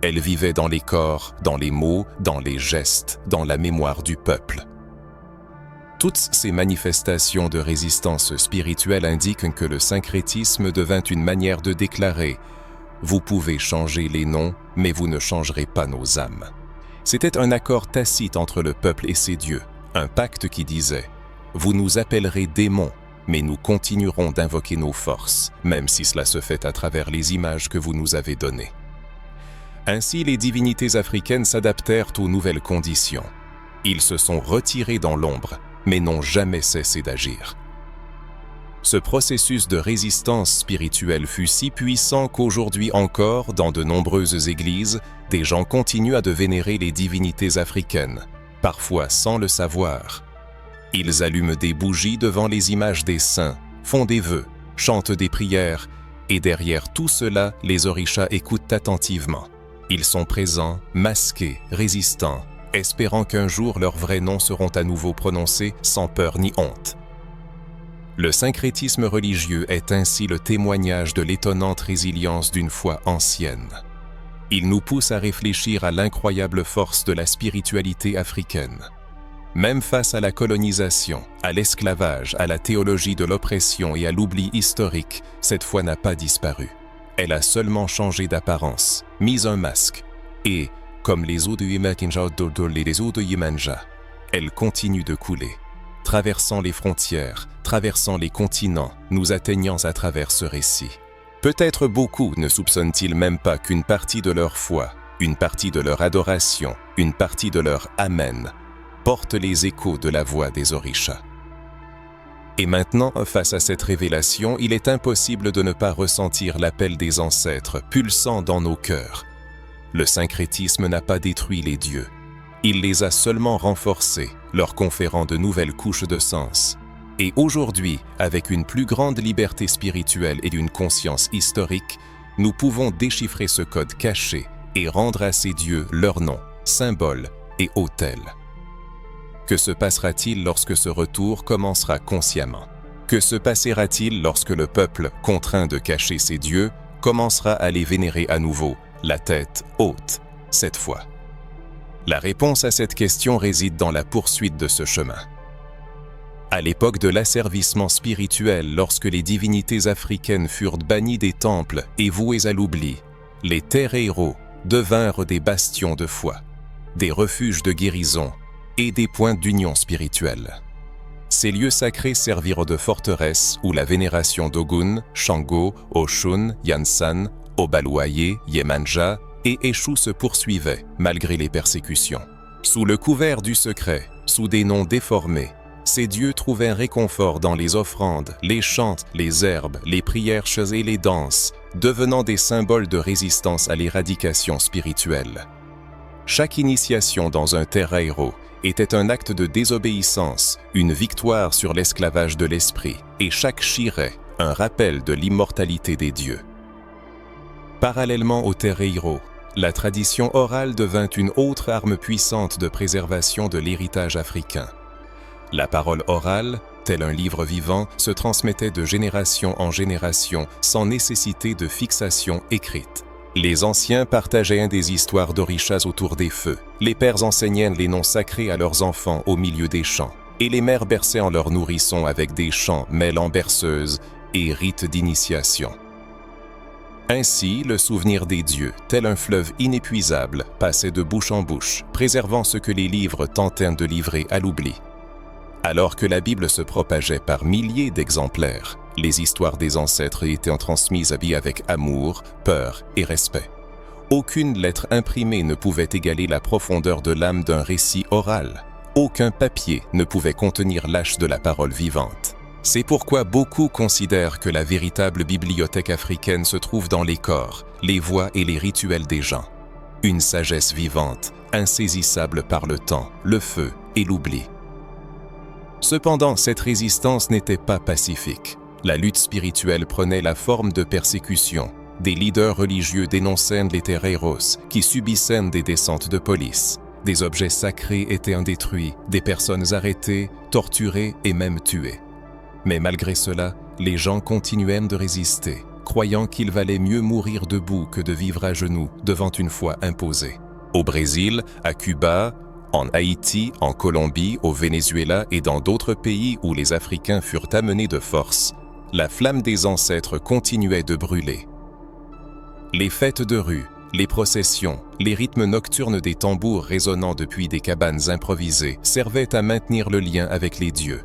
Elle vivait dans les corps, dans les mots, dans les gestes, dans la mémoire du peuple. Toutes ces manifestations de résistance spirituelle indiquent que le syncrétisme devint une manière de déclarer « Vous pouvez changer les noms, mais vous ne changerez pas nos âmes ». C'était un accord tacite entre le peuple et ses dieux, un pacte qui disait « Vous nous appellerez démons, mais nous continuerons d'invoquer nos forces, même si cela se fait à travers les images que vous nous avez données. » Ainsi, les divinités africaines s'adaptèrent aux nouvelles conditions. Ils se sont retirés dans l'ombre, mais n'ont jamais cessé d'agir. Ce processus de résistance spirituelle fut si puissant qu'aujourd'hui encore, dans de nombreuses églises, des gens continuent à vénérer les divinités africaines, parfois sans le savoir. Ils allument des bougies devant les images des saints, font des vœux, chantent des prières, et derrière tout cela, les orishas écoutent attentivement. Ils sont présents, masqués, résistants, espérant qu'un jour leurs vrais noms seront à nouveau prononcés sans peur ni honte. Le syncrétisme religieux est ainsi le témoignage de l'étonnante résilience d'une foi ancienne. Il nous pousse à réfléchir à l'incroyable force de la spiritualité africaine. Même face à la colonisation, à l'esclavage, à la théologie de l'oppression et à l'oubli historique, cette foi n'a pas disparu. Elle a seulement changé d'apparence, mis un masque, et, comme les eaux de Yemanja, elle continue de couler, traversant les frontières, traversant les continents, nous atteignant à travers ce récit. Peut-être beaucoup ne soupçonnent-ils même pas qu'une partie de leur foi, une partie de leur adoration, une partie de leur Amen, porte les échos de la voix des orishas. Et maintenant, face à cette révélation, il est impossible de ne pas ressentir l'appel des ancêtres pulsant dans nos cœurs. Le syncrétisme n'a pas détruit les dieux. Il les a seulement renforcés, leur conférant de nouvelles couches de sens. Et aujourd'hui, avec une plus grande liberté spirituelle et d'une conscience historique, nous pouvons déchiffrer ce code caché et rendre à ces dieux leurs noms, symboles et autels. Que se passera-t-il lorsque ce retour commencera consciemment? Que se passera-t-il lorsque le peuple, contraint de cacher ses dieux, commencera à les vénérer à nouveau, la tête haute, cette fois? La réponse à cette question réside dans la poursuite de ce chemin. À l'époque de l'asservissement spirituel, lorsque les divinités africaines furent bannies des temples et vouées à l'oubli, les terreiros devinrent des bastions de foi, des refuges de guérison et des points d'union spirituelle. Ces lieux sacrés servirent de forteresses où la vénération d'Ogun, Shango, Oshun, Yansan, Obaluaye, Yemanja et Eshu se poursuivait malgré les persécutions. Sous le couvert du secret, sous des noms déformés, ces dieux trouvaient réconfort dans les offrandes, les chants, les herbes, les prières et les danses, devenant des symboles de résistance à l'éradication spirituelle. Chaque initiation dans un terreiro était un acte de désobéissance, une victoire sur l'esclavage de l'esprit, et chaque shiret, un rappel de l'immortalité des dieux. Parallèlement au terreiro, la tradition orale devint une autre arme puissante de préservation de l'héritage africain. La parole orale, tel un livre vivant, se transmettait de génération en génération sans nécessité de fixation écrite. Les anciens partageaient des histoires d'orishas autour des feux, les pères enseignaient les noms sacrés à leurs enfants au milieu des champs, et les mères berçaient en leurs nourrissons avec des chants mêlant berceuses et rites d'initiation. Ainsi, le souvenir des dieux, tel un fleuve inépuisable, passait de bouche en bouche, préservant ce que les livres tentèrent de livrer à l'oubli. Alors que la Bible se propageait par milliers d'exemplaires, les histoires des ancêtres étaient transmises avec amour, peur et respect. Aucune lettre imprimée ne pouvait égaler la profondeur de l'âme d'un récit oral. Aucun papier ne pouvait contenir l'âge de la parole vivante. C'est pourquoi beaucoup considèrent que la véritable bibliothèque africaine se trouve dans les corps, les voix et les rituels des gens. Une sagesse vivante, insaisissable par le temps, le feu et l'oubli. Cependant, cette résistance n'était pas pacifique. La lutte spirituelle prenait la forme de persécutions. Des leaders religieux dénonçaient les terreiros qui subissaient des descentes de police. Des objets sacrés étaient détruits, des personnes arrêtées, torturées et même tuées. Mais malgré cela, les gens continuaient de résister, croyant qu'il valait mieux mourir debout que de vivre à genoux devant une foi imposée. Au Brésil, à Cuba, en Haïti, en Colombie, au Venezuela et dans d'autres pays où les Africains furent amenés de force, la flamme des ancêtres continuait de brûler. Les fêtes de rue, les processions, les rythmes nocturnes des tambours résonnant depuis des cabanes improvisées servaient à maintenir le lien avec les dieux.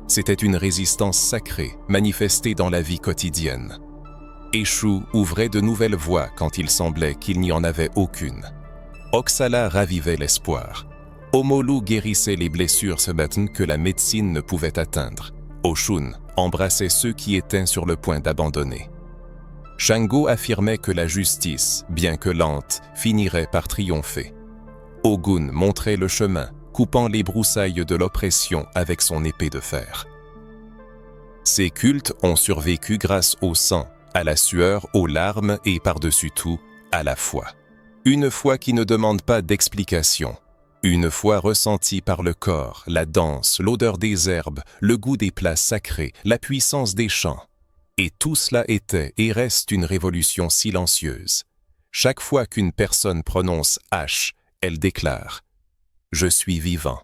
C'était une résistance sacrée, manifestée dans la vie quotidienne. Eshu ouvrait de nouvelles voies quand il semblait qu'il n'y en avait aucune. Oxala ravivait l'espoir. Omolu guérissait les blessures que la médecine ne pouvait atteindre. Oshun embrassait ceux qui étaient sur le point d'abandonner. Shango affirmait que la justice, bien que lente, finirait par triompher. Ogun montrait le chemin, coupant les broussailles de l'oppression avec son épée de fer. Ces cultes ont survécu grâce au sang, à la sueur, aux larmes et par-dessus tout, à la foi. Une foi qui ne demande pas d'explication. Une foi ressentie par le corps, la danse, l'odeur des herbes, le goût des plats sacrés, la puissance des chants. Et tout cela était et reste une révolution silencieuse. Chaque fois qu'une personne prononce H, elle déclare « Je suis vivant.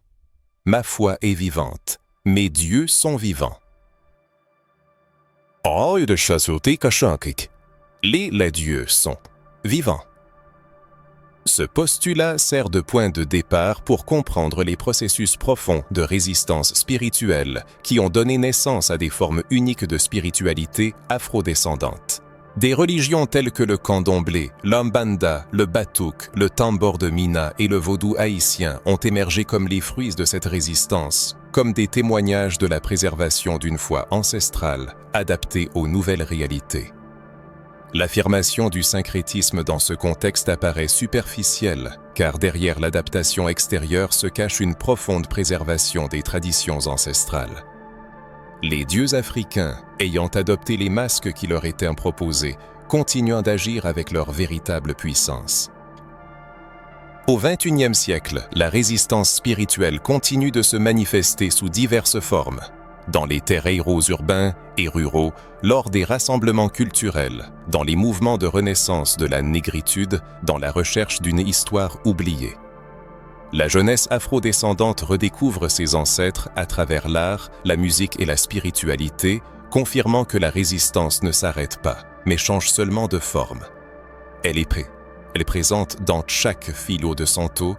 Ma foi est vivante. Mes dieux sont vivants. » Les dieux sont vivants. Ce postulat sert de point de départ pour comprendre les processus profonds de résistance spirituelle qui ont donné naissance à des formes uniques de spiritualité afrodescendante. Des religions telles que le candomblé, l'Ambanda, le Batouk, le Tambor de Mina et le vaudou haïtien ont émergé comme les fruits de cette résistance, comme des témoignages de la préservation d'une foi ancestrale adaptée aux nouvelles réalités. L'affirmation du syncrétisme dans ce contexte apparaît superficielle, car derrière l'adaptation extérieure se cache une profonde préservation des traditions ancestrales. Les dieux africains, ayant adopté les masques qui leur étaient proposés, continuant d'agir avec leur véritable puissance. Au XXIe siècle, la résistance spirituelle continue de se manifester sous diverses formes, dans les terreiros urbains et ruraux, lors des rassemblements culturels, dans les mouvements de renaissance de la négritude, dans la recherche d'une histoire oubliée. La jeunesse afro-descendante redécouvre ses ancêtres à travers l'art, la musique et la spiritualité, confirmant que la résistance ne s'arrête pas, mais change seulement de forme. Elle est présente dans chaque filo de Santo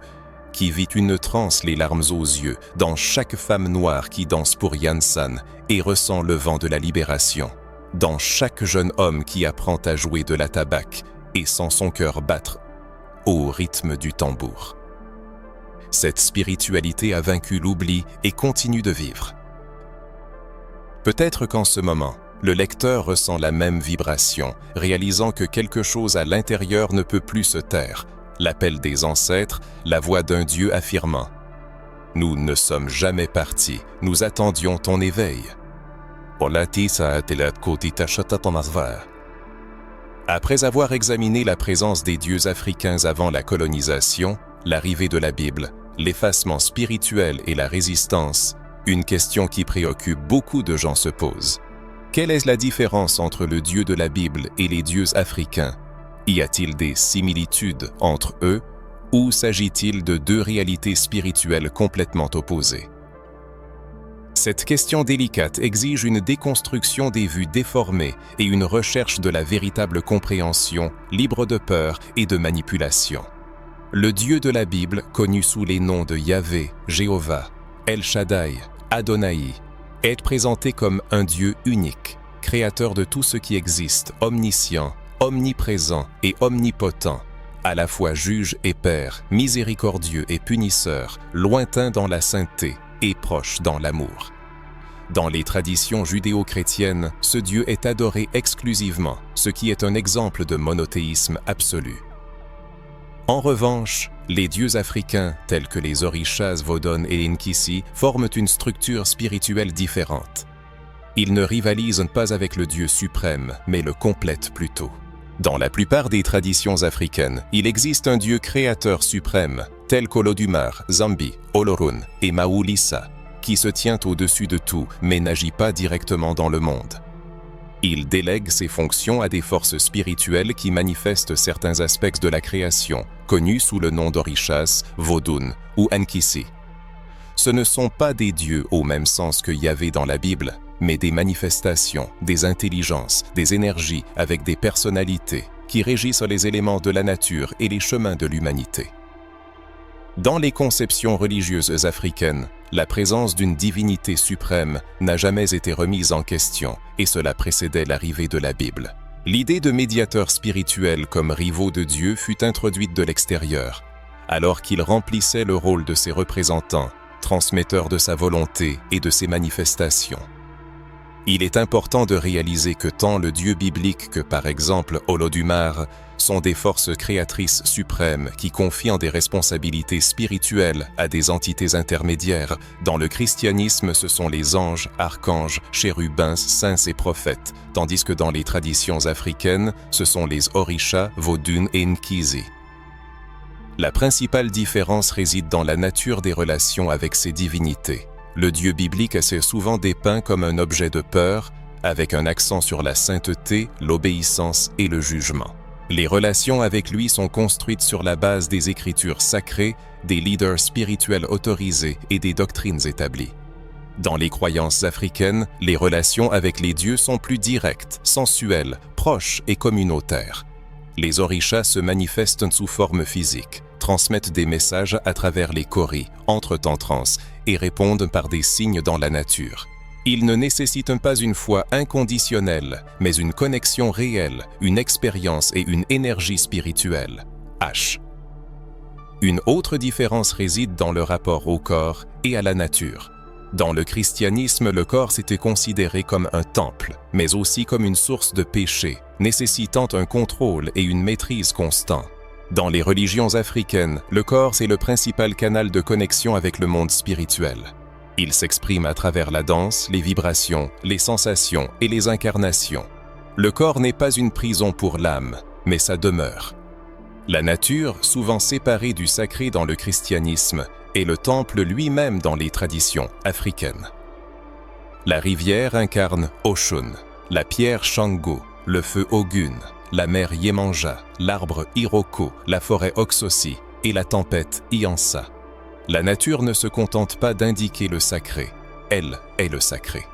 qui vit une transe les larmes aux yeux, dans chaque femme noire qui danse pour Yansan et ressent le vent de la libération, dans chaque jeune homme qui apprend à jouer de la tabac et sent son cœur battre au rythme du tambour. Cette spiritualité a vaincu l'oubli et continue de vivre. Peut-être qu'en ce moment, le lecteur ressent la même vibration, réalisant que quelque chose à l'intérieur ne peut plus se taire, l'appel des ancêtres, la voix d'un Dieu affirmant « Nous ne sommes jamais partis, nous attendions ton éveil. » Après avoir examiné la présence des dieux africains avant la colonisation, l'arrivée de la Bible, l'effacement spirituel et la résistance, une question qui préoccupe beaucoup de gens se pose. Quelle est la différence entre le Dieu de la Bible et les dieux africains? Y a-t-il des similitudes entre eux ou s'agit-il de deux réalités spirituelles complètement opposées? Cette question délicate exige une déconstruction des vues déformées et une recherche de la véritable compréhension, libre de peur et de manipulation. Le Dieu de la Bible, connu sous les noms de Yahvé, Jéhovah, El Shaddai, Adonai, est présenté comme un Dieu unique, créateur de tout ce qui existe, omniscient, omniprésent et omnipotent, à la fois juge et père, miséricordieux et punisseur, lointain dans la sainteté et proche dans l'amour. Dans les traditions judéo-chrétiennes, ce Dieu est adoré exclusivement, ce qui est un exemple de monothéisme absolu. En revanche, les dieux africains, tels que les orishas Vodun et Nkisi, forment une structure spirituelle différente. Ils ne rivalisent pas avec le Dieu suprême, mais le complètent plutôt. Dans la plupart des traditions africaines, il existe un Dieu créateur suprême, tel qu'Olodumare, Zambi, Olorun et Maulissa, qui se tient au-dessus de tout, mais n'agit pas directement dans le monde. Il délègue ses fonctions à des forces spirituelles qui manifestent certains aspects de la création, connus sous le nom d'Orishas, Vodun ou Nkisi. Ce ne sont pas des dieux au même sens que Yahvé dans la Bible, mais des manifestations, des intelligences, des énergies avec des personnalités qui régissent les éléments de la nature et les chemins de l'humanité. Dans les conceptions religieuses africaines, la présence d'une divinité suprême n'a jamais été remise en question, et cela précédait l'arrivée de la Bible. L'idée de médiateurs spirituels comme rivaux de Dieu fut introduite de l'extérieur, alors qu'ils remplissaient le rôle de ses représentants, transmetteurs de sa volonté et de ses manifestations. Il est important de réaliser que tant le Dieu biblique que par exemple Olodumare sont des forces créatrices suprêmes qui confient des responsabilités spirituelles à des entités intermédiaires. Dans le christianisme, ce sont les anges, archanges, chérubins, saints et prophètes, tandis que dans les traditions africaines, ce sont les orishas, Vodun et Nkisi. La principale différence réside dans la nature des relations avec ces divinités. Le Dieu biblique est souvent dépeint comme un objet de peur, avec un accent sur la sainteté, l'obéissance et le jugement. Les relations avec lui sont construites sur la base des écritures sacrées, des leaders spirituels autorisés et des doctrines établies. Dans les croyances africaines, les relations avec les dieux sont plus directes, sensuelles, proches et communautaires. Les orishas se manifestent sous forme physique, transmettent des messages à travers les kauris, entrent en transe et répondent par des signes dans la nature. Ils ne nécessitent pas une foi inconditionnelle, mais une connexion réelle, une expérience et une énergie spirituelle. H. Une autre différence réside dans le rapport au corps et à la nature. Dans le christianisme, le corps était considéré comme un temple, mais aussi comme une source de péché, nécessitant un contrôle et une maîtrise constants. Dans les religions africaines, le corps est le principal canal de connexion avec le monde spirituel. Il s'exprime à travers la danse, les vibrations, les sensations et les incarnations. Le corps n'est pas une prison pour l'âme, mais sa demeure. La nature, souvent séparée du sacré dans le christianisme, est le temple lui-même dans les traditions africaines. La rivière incarne Oshun, la pierre Shango, le feu Ogun, la mer Yemanja, l'arbre Iroko, la forêt Oxosi et la tempête Iansa. La nature ne se contente pas d'indiquer le sacré, elle est le sacré.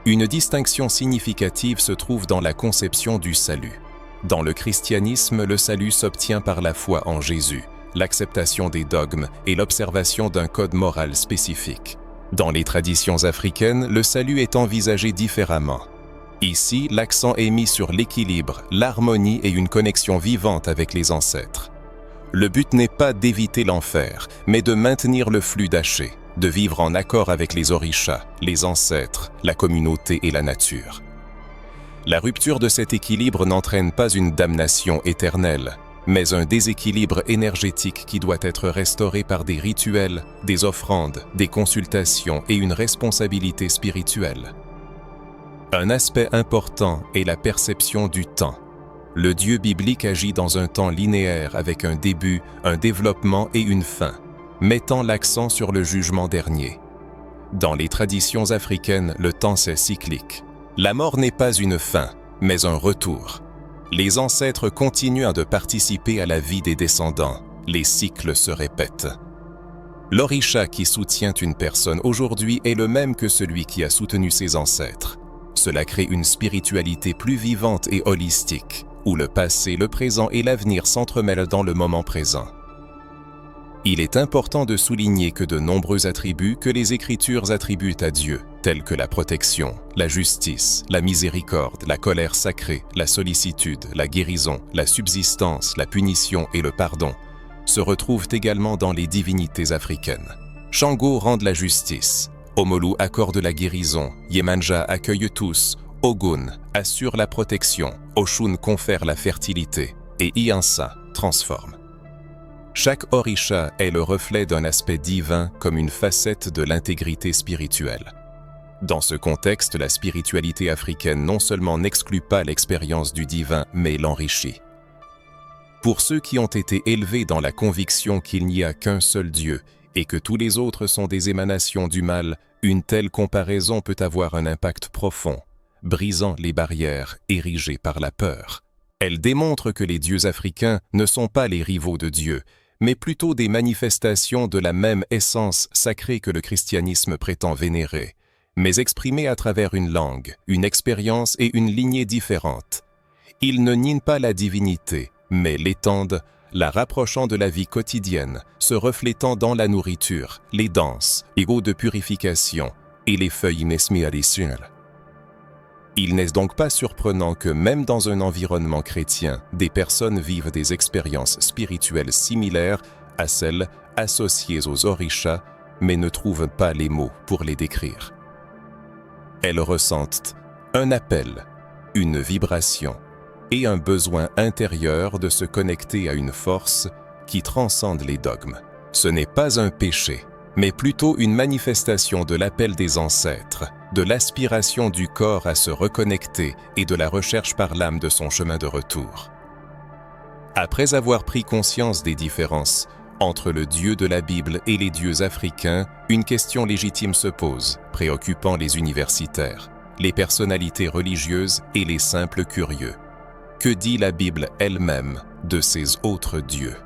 Une distinction significative se trouve dans la conception du salut. Dans le christianisme, le salut s'obtient par la foi en Jésus, l'acceptation des dogmes et l'observation d'un code moral spécifique. Dans les traditions africaines, le salut est envisagé différemment. Ici, l'accent est mis sur l'équilibre, l'harmonie et une connexion vivante avec les ancêtres. Le but n'est pas d'éviter l'enfer, mais de maintenir le flux d'Haché, de vivre en accord avec les orishas, les ancêtres, la communauté et la nature. La rupture de cet équilibre n'entraîne pas une damnation éternelle, mais un déséquilibre énergétique qui doit être restauré par des rituels, des offrandes, des consultations et une responsabilité spirituelle. Un aspect important est la perception du temps. Le Dieu biblique agit dans un temps linéaire avec un début, un développement et une fin, mettant l'accent sur le jugement dernier. Dans les traditions africaines, le temps c'est cyclique. La mort n'est pas une fin, mais un retour. Les ancêtres continuent de participer à la vie des descendants. Les cycles se répètent. L'orisha qui soutient une personne aujourd'hui est le même que celui qui a soutenu ses ancêtres. Cela crée une spiritualité plus vivante et holistique, où le passé, le présent et l'avenir s'entremêlent dans le moment présent. Il est important de souligner que de nombreux attributs que les Écritures attribuent à Dieu, tels que la protection, la justice, la miséricorde, la colère sacrée, la sollicitude, la guérison, la subsistance, la punition et le pardon, se retrouvent également dans les divinités africaines. Shango rend la justice, Omolu accorde la guérison, Yemanja accueille tous, Ogun assure la protection, Oshun confère la fertilité et Iansa transforme. Chaque orisha est le reflet d'un aspect divin comme une facette de l'intégrité spirituelle. Dans ce contexte, la spiritualité africaine non seulement n'exclut pas l'expérience du divin, mais l'enrichit. Pour ceux qui ont été élevés dans la conviction qu'il n'y a qu'un seul Dieu et que tous les autres sont des émanations du mal, une telle comparaison peut avoir un impact profond, brisant les barrières érigées par la peur. Elle démontre que les dieux africains ne sont pas les rivaux de Dieu, mais plutôt des manifestations de la même essence sacrée que le christianisme prétend vénérer, mais exprimées à travers une langue, une expérience et une lignée différentes. Ils ne nient pas la divinité, mais l'étendent, la rapprochant de la vie quotidienne, se reflétant dans la nourriture, les danses, les eaux de purification et les feuilles mesmialiciales. Il n'est donc pas surprenant que même dans un environnement chrétien, des personnes vivent des expériences spirituelles similaires à celles associées aux orishas, mais ne trouvent pas les mots pour les décrire. Elles ressentent un appel, une vibration et un besoin intérieur de se connecter à une force qui transcende les dogmes. Ce n'est pas un péché, mais plutôt une manifestation de l'appel des ancêtres, de l'aspiration du corps à se reconnecter et de la recherche par l'âme de son chemin de retour. Après avoir pris conscience des différences entre le Dieu de la Bible et les dieux africains, une question légitime se pose, préoccupant les universitaires, les personnalités religieuses et les simples curieux. Que dit la Bible elle-même de ces autres dieux?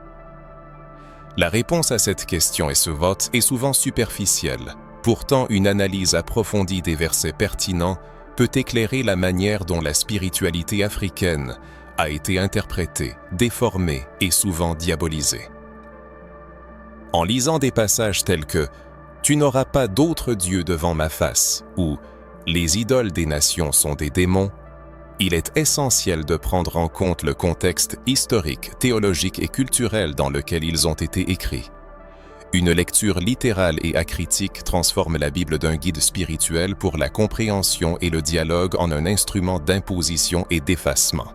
La réponse à cette question et ce vote est souvent superficielle. Pourtant, une analyse approfondie des versets pertinents peut éclairer la manière dont la spiritualité africaine a été interprétée, déformée et souvent diabolisée. En lisant des passages tels que « Tu n'auras pas d'autre Dieu devant ma face » ou « Les idoles des nations sont des démons », il est essentiel de prendre en compte le contexte historique, théologique et culturel dans lequel ils ont été écrits. Une lecture littérale et acritique transforme la Bible d'un guide spirituel pour la compréhension et le dialogue en un instrument d'imposition et d'effacement.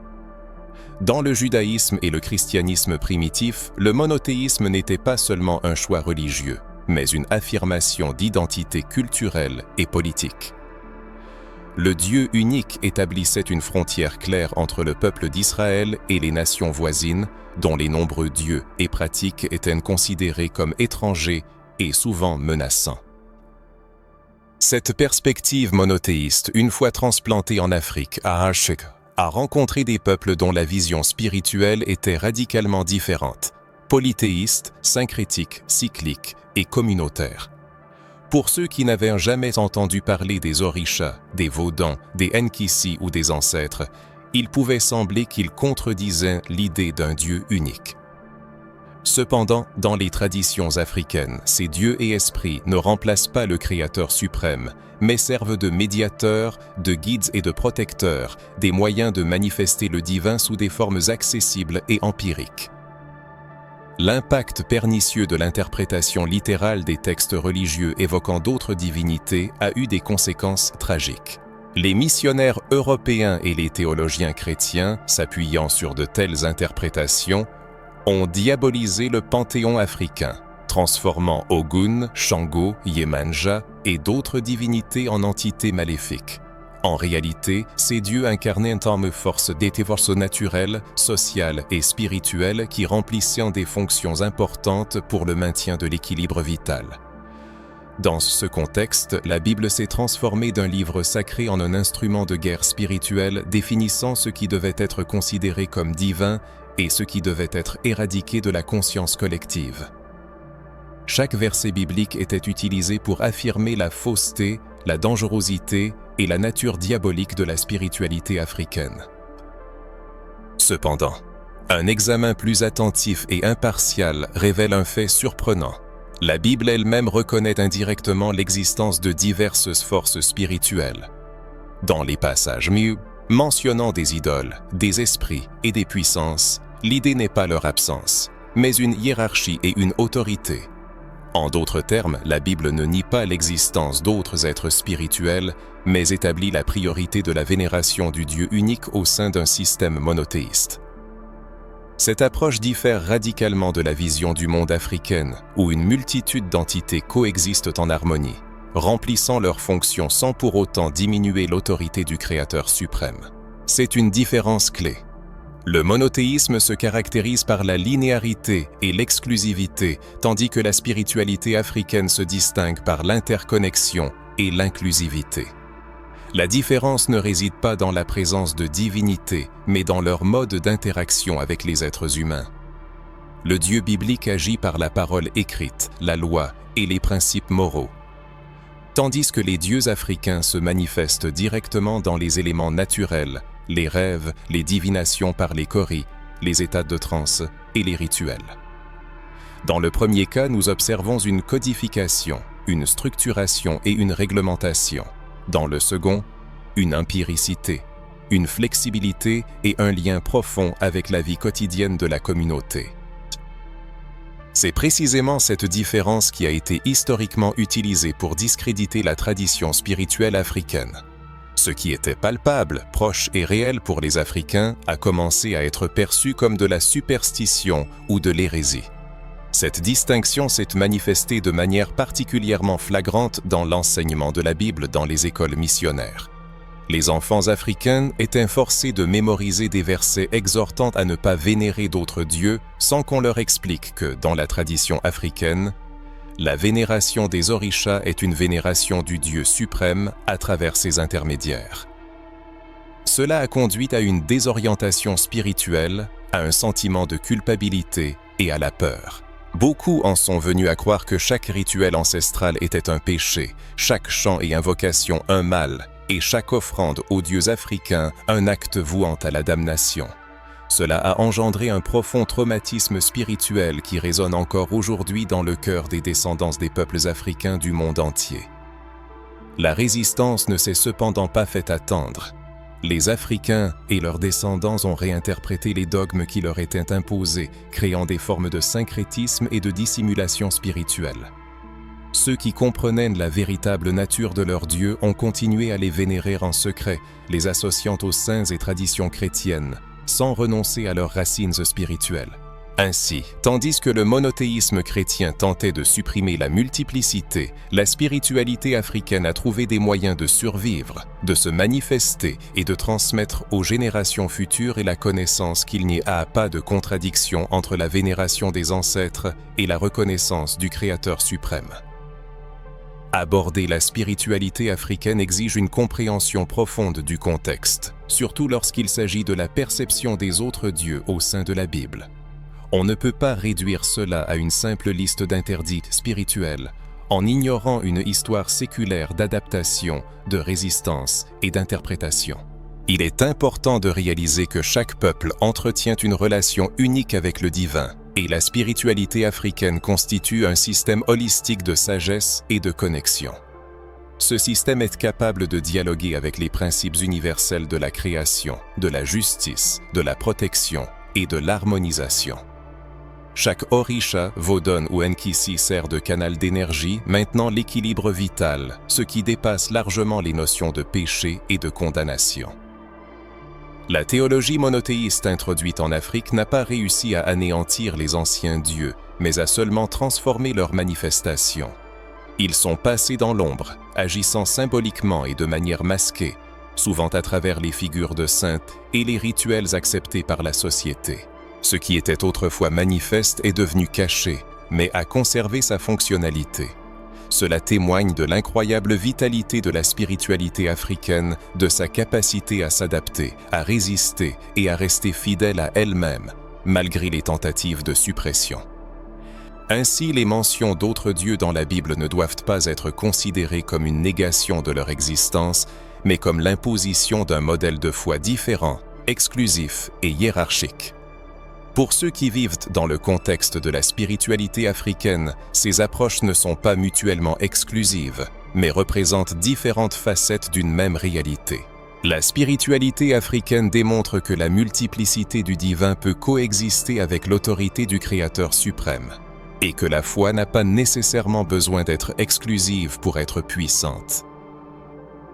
Dans le judaïsme et le christianisme primitif, le monothéisme n'était pas seulement un choix religieux, mais une affirmation d'identité culturelle et politique. Le Dieu unique établissait une frontière claire entre le peuple d'Israël et les nations voisines, dont les nombreux dieux et pratiques étaient considérés comme étrangers et souvent menaçants. Cette perspective monothéiste, une fois transplantée en Afrique, à Ashik, a rencontré des peuples dont la vision spirituelle était radicalement différente, polythéiste, syncrétique, cyclique et communautaire. Pour ceux qui n'avaient jamais entendu parler des orishas, des Vodans, des Nkisi ou des ancêtres, il pouvait sembler qu'ils contredisaient l'idée d'un Dieu unique. Cependant, dans les traditions africaines, ces dieux et esprits ne remplacent pas le Créateur suprême, mais servent de médiateurs, de guides et de protecteurs, des moyens de manifester le divin sous des formes accessibles et empiriques. L'impact pernicieux de l'interprétation littérale des textes religieux évoquant d'autres divinités a eu des conséquences tragiques. Les missionnaires européens et les théologiens chrétiens, s'appuyant sur de telles interprétations, ont diabolisé le panthéon africain, transformant Ogun, Shango, Yemanja et d'autres divinités en entités maléfiques. En réalité, ces dieux incarnaient une force naturelle, sociale et spirituelle qui remplissaient des fonctions importantes pour le maintien de l'équilibre vital. Dans ce contexte, la Bible s'est transformée d'un livre sacré en un instrument de guerre spirituelle définissant ce qui devait être considéré comme divin et ce qui devait être éradiqué de la conscience collective. Chaque verset biblique était utilisé pour affirmer la fausseté, la dangerosité et la nature diabolique de la spiritualité africaine. Cependant, un examen plus attentif et impartial révèle un fait surprenant. La Bible elle-même reconnaît indirectement l'existence de diverses forces spirituelles. Dans les passages mentionnant des idoles, des esprits et des puissances, l'idée n'est pas leur absence, mais une hiérarchie et une autorité. En d'autres termes, la Bible ne nie pas l'existence d'autres êtres spirituels, mais établit la priorité de la vénération du Dieu unique au sein d'un système monothéiste. Cette approche diffère radicalement de la vision du monde africaine, où une multitude d'entités coexistent en harmonie, remplissant leurs fonctions sans pour autant diminuer l'autorité du Créateur suprême. C'est une différence clé. Le monothéisme se caractérise par la linéarité et l'exclusivité, tandis que la spiritualité africaine se distingue par l'interconnexion et l'inclusivité. La différence ne réside pas dans la présence de divinités, mais dans leur mode d'interaction avec les êtres humains. Le Dieu biblique agit par la parole écrite, la loi et les principes moraux, tandis que les dieux africains se manifestent directement dans les éléments naturels, les rêves, les divinations par les choris, les états de transe et les rituels. Dans le premier cas, nous observons une codification, une structuration et une réglementation. Dans le second, une empiricité, une flexibilité et un lien profond avec la vie quotidienne de la communauté. C'est précisément cette différence qui a été historiquement utilisée pour discréditer la tradition spirituelle africaine. Ce qui était palpable, proche et réel pour les Africains a commencé à être perçu comme de la superstition ou de l'hérésie. Cette distinction s'est manifestée de manière particulièrement flagrante dans l'enseignement de la Bible dans les écoles missionnaires. Les enfants africains étaient forcés de mémoriser des versets exhortant à ne pas vénérer d'autres dieux sans qu'on leur explique que, dans la tradition africaine, la vénération des orishas est une vénération du Dieu suprême à travers ses intermédiaires. Cela a conduit à une désorientation spirituelle, à un sentiment de culpabilité et à la peur. Beaucoup en sont venus à croire que chaque rituel ancestral était un péché, chaque chant et invocation un mal, et chaque offrande aux dieux africains un acte vouant à la damnation. Cela a engendré un profond traumatisme spirituel qui résonne encore aujourd'hui dans le cœur des descendants des peuples africains du monde entier. La résistance ne s'est cependant pas fait attendre. Les Africains et leurs descendants ont réinterprété les dogmes qui leur étaient imposés, créant des formes de syncrétisme et de dissimulation spirituelle. Ceux qui comprenaient la véritable nature de leurs dieux ont continué à les vénérer en secret, les associant aux saints et traditions chrétiennes, sans renoncer à leurs racines spirituelles. Ainsi, tandis que le monothéisme chrétien tentait de supprimer la multiplicité, la spiritualité africaine a trouvé des moyens de survivre, de se manifester et de transmettre aux générations futures et la connaissance qu'il n'y a pas de contradiction entre la vénération des ancêtres et la reconnaissance du Créateur suprême. Aborder la spiritualité africaine exige une compréhension profonde du contexte, surtout lorsqu'il s'agit de la perception des autres dieux au sein de la Bible. On ne peut pas réduire cela à une simple liste d'interdits spirituels en ignorant une histoire séculaire d'adaptation, de résistance et d'interprétation. Il est important de réaliser que chaque peuple entretient une relation unique avec le divin, et la spiritualité africaine constitue un système holistique de sagesse et de connexion. Ce système est capable de dialoguer avec les principes universels de la création, de la justice, de la protection et de l'harmonisation. Chaque orisha, vodun ou nkisi sert de canal d'énergie, maintenant l'équilibre vital, ce qui dépasse largement les notions de péché et de condamnation. La théologie monothéiste introduite en Afrique n'a pas réussi à anéantir les anciens dieux, mais a seulement transformé leurs manifestations. Ils sont passés dans l'ombre, agissant symboliquement et de manière masquée, souvent à travers les figures de saintes et les rituels acceptés par la société. Ce qui était autrefois manifeste est devenu caché, mais a conservé sa fonctionnalité. Cela témoigne de l'incroyable vitalité de la spiritualité africaine, de sa capacité à s'adapter, à résister et à rester fidèle à elle-même, malgré les tentatives de suppression. Ainsi, les mentions d'autres dieux dans la Bible ne doivent pas être considérées comme une négation de leur existence, mais comme l'imposition d'un modèle de foi différent, exclusif et hiérarchique. Pour ceux qui vivent dans le contexte de la spiritualité africaine, ces approches ne sont pas mutuellement exclusives, mais représentent différentes facettes d'une même réalité. La spiritualité africaine démontre que la multiplicité du divin peut coexister avec l'autorité du Créateur suprême, et que la foi n'a pas nécessairement besoin d'être exclusive pour être puissante.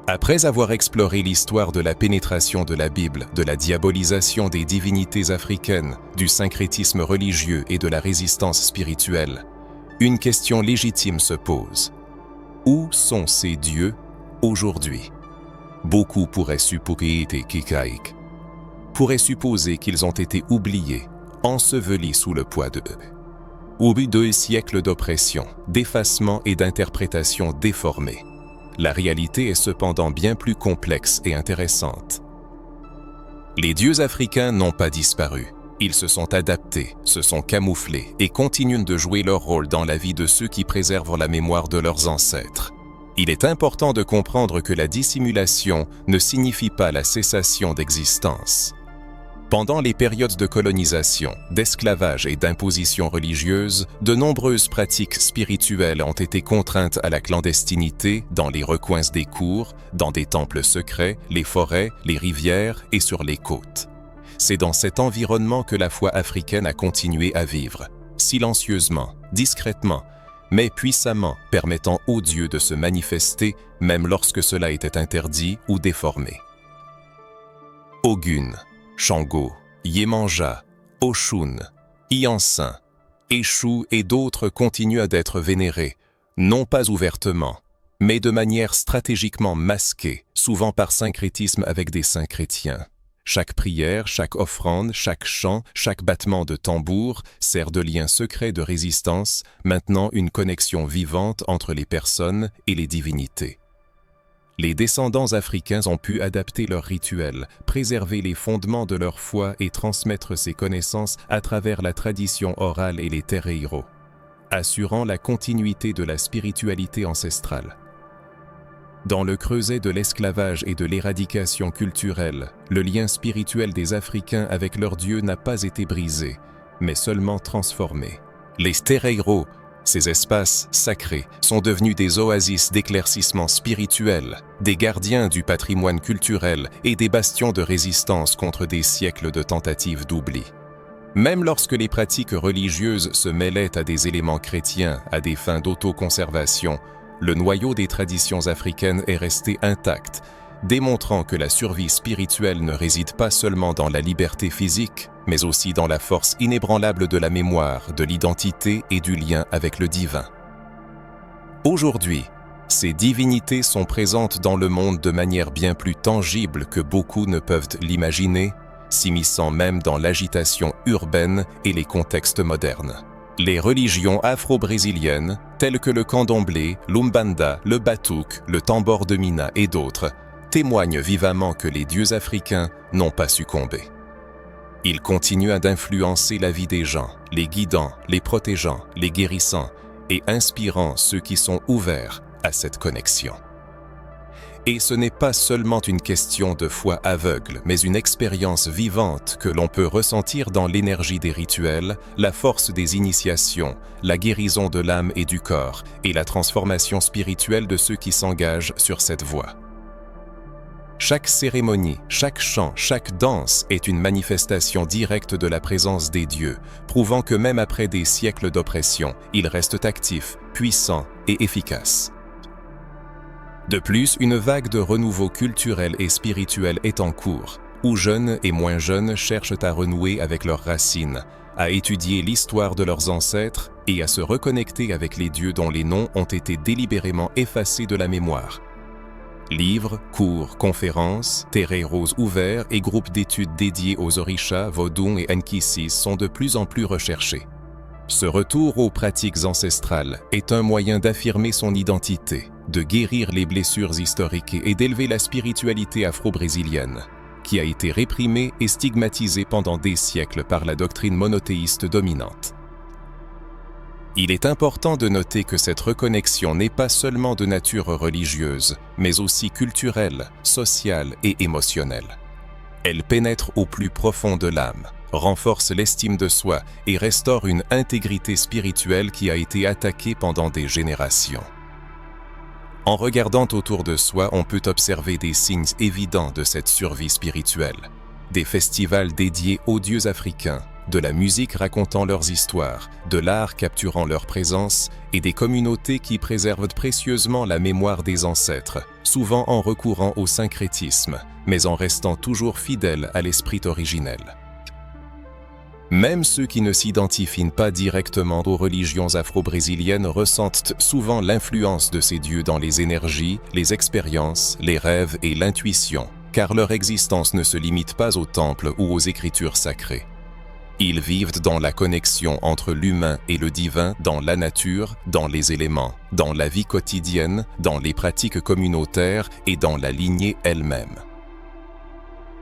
Après avoir exploré l'histoire de la pénétration de la Bible, de la diabolisation des divinités africaines, du syncrétisme religieux et de la résistance spirituelle, une question légitime se pose. Où sont ces dieux aujourd'hui? Beaucoup pourraient supposer qu'ils ont été oubliés, ensevelis sous le poids au bout de siècles d'oppression, d'effacement et d'interprétation déformées. La réalité est cependant bien plus complexe et intéressante. Les dieux africains n'ont pas disparu. Ils se sont adaptés, se sont camouflés et continuent de jouer leur rôle dans la vie de ceux qui préservent la mémoire de leurs ancêtres. Il est important de comprendre que la dissimulation ne signifie pas la cessation d'existence. Pendant les périodes de colonisation, d'esclavage et d'imposition religieuse, de nombreuses pratiques spirituelles ont été contraintes à la clandestinité dans les recoins des cours, dans des temples secrets, les forêts, les rivières et sur les côtes. C'est dans cet environnement que la foi africaine a continué à vivre, silencieusement, discrètement, mais puissamment, permettant aux dieux de se manifester même lorsque cela était interdit ou déformé. Ogun, Shango, Yemanja, Oshun, Iansin, Eshu et d'autres continuent d'être vénérés, non pas ouvertement, mais de manière stratégiquement masquée, souvent par syncrétisme avec des saints chrétiens. Chaque prière, chaque offrande, chaque chant, chaque battement de tambour sert de lien secret de résistance, maintenant une connexion vivante entre les personnes et les divinités. Les descendants africains ont pu adapter leurs rituels, préserver les fondements de leur foi et transmettre ces connaissances à travers la tradition orale et les tereiro, assurant la continuité de la spiritualité ancestrale. Dans le creuset de l'esclavage et de l'éradication culturelle, le lien spirituel des Africains avec leur Dieu n'a pas été brisé, mais seulement transformé. Les tereiro, Ces espaces sacrés sont devenus des oasis d'éclaircissement spirituel, des gardiens du patrimoine culturel et des bastions de résistance contre des siècles de tentatives d'oubli. Même lorsque les pratiques religieuses se mêlaient à des éléments chrétiens à des fins d'autoconservation, le noyau des traditions africaines est resté intact, démontrant que la survie spirituelle ne réside pas seulement dans la liberté physique, mais aussi dans la force inébranlable de la mémoire, de l'identité et du lien avec le divin. Aujourd'hui, ces divinités sont présentes dans le monde de manière bien plus tangible que beaucoup ne peuvent l'imaginer, s'immisçant même dans l'agitation urbaine et les contextes modernes. Les religions afro-brésiliennes, telles que le candomblé, l'umbanda, le batuque, le tambor de Mina et d'autres, témoignent vivamment que les dieux africains n'ont pas succombé. Ils continuent d'influencer la vie des gens, les guidant, les protégeant, les guérissant et inspirant ceux qui sont ouverts à cette connexion. Et ce n'est pas seulement une question de foi aveugle, mais une expérience vivante que l'on peut ressentir dans l'énergie des rituels, la force des initiations, la guérison de l'âme et du corps, et la transformation spirituelle de ceux qui s'engagent sur cette voie. Chaque cérémonie, chaque chant, chaque danse est une manifestation directe de la présence des dieux, prouvant que même après des siècles d'oppression, ils restent actifs, puissants et efficaces. De plus, une vague de renouveau culturel et spirituel est en cours, où jeunes et moins jeunes cherchent à renouer avec leurs racines, à étudier l'histoire de leurs ancêtres et à se reconnecter avec les dieux dont les noms ont été délibérément effacés de la mémoire. Livres, cours, conférences, terreiros ouverts et groupes d'études dédiés aux orishas, vodun et nkisis sont de plus en plus recherchés. Ce retour aux pratiques ancestrales est un moyen d'affirmer son identité, de guérir les blessures historiques et d'élever la spiritualité afro-brésilienne, qui a été réprimée et stigmatisée pendant des siècles par la doctrine monothéiste dominante. Il est important de noter que cette reconnexion n'est pas seulement de nature religieuse, mais aussi culturelle, sociale et émotionnelle. Elle pénètre au plus profond de l'âme, renforce l'estime de soi et restaure une intégrité spirituelle qui a été attaquée pendant des générations. En regardant autour de soi, on peut observer des signes évidents de cette survie spirituelle. Des festivals dédiés aux dieux africains, de la musique racontant leurs histoires, de l'art capturant leur présence et des communautés qui préservent précieusement la mémoire des ancêtres, souvent en recourant au syncrétisme, mais en restant toujours fidèles à l'esprit originel. Même ceux qui ne s'identifient pas directement aux religions afro-brésiliennes ressentent souvent l'influence de ces dieux dans les énergies, les expériences, les rêves et l'intuition, car leur existence ne se limite pas aux temples ou aux écritures sacrées. Ils vivent dans la connexion entre l'humain et le divin, dans la nature, dans les éléments, dans la vie quotidienne, dans les pratiques communautaires et dans la lignée elle-même.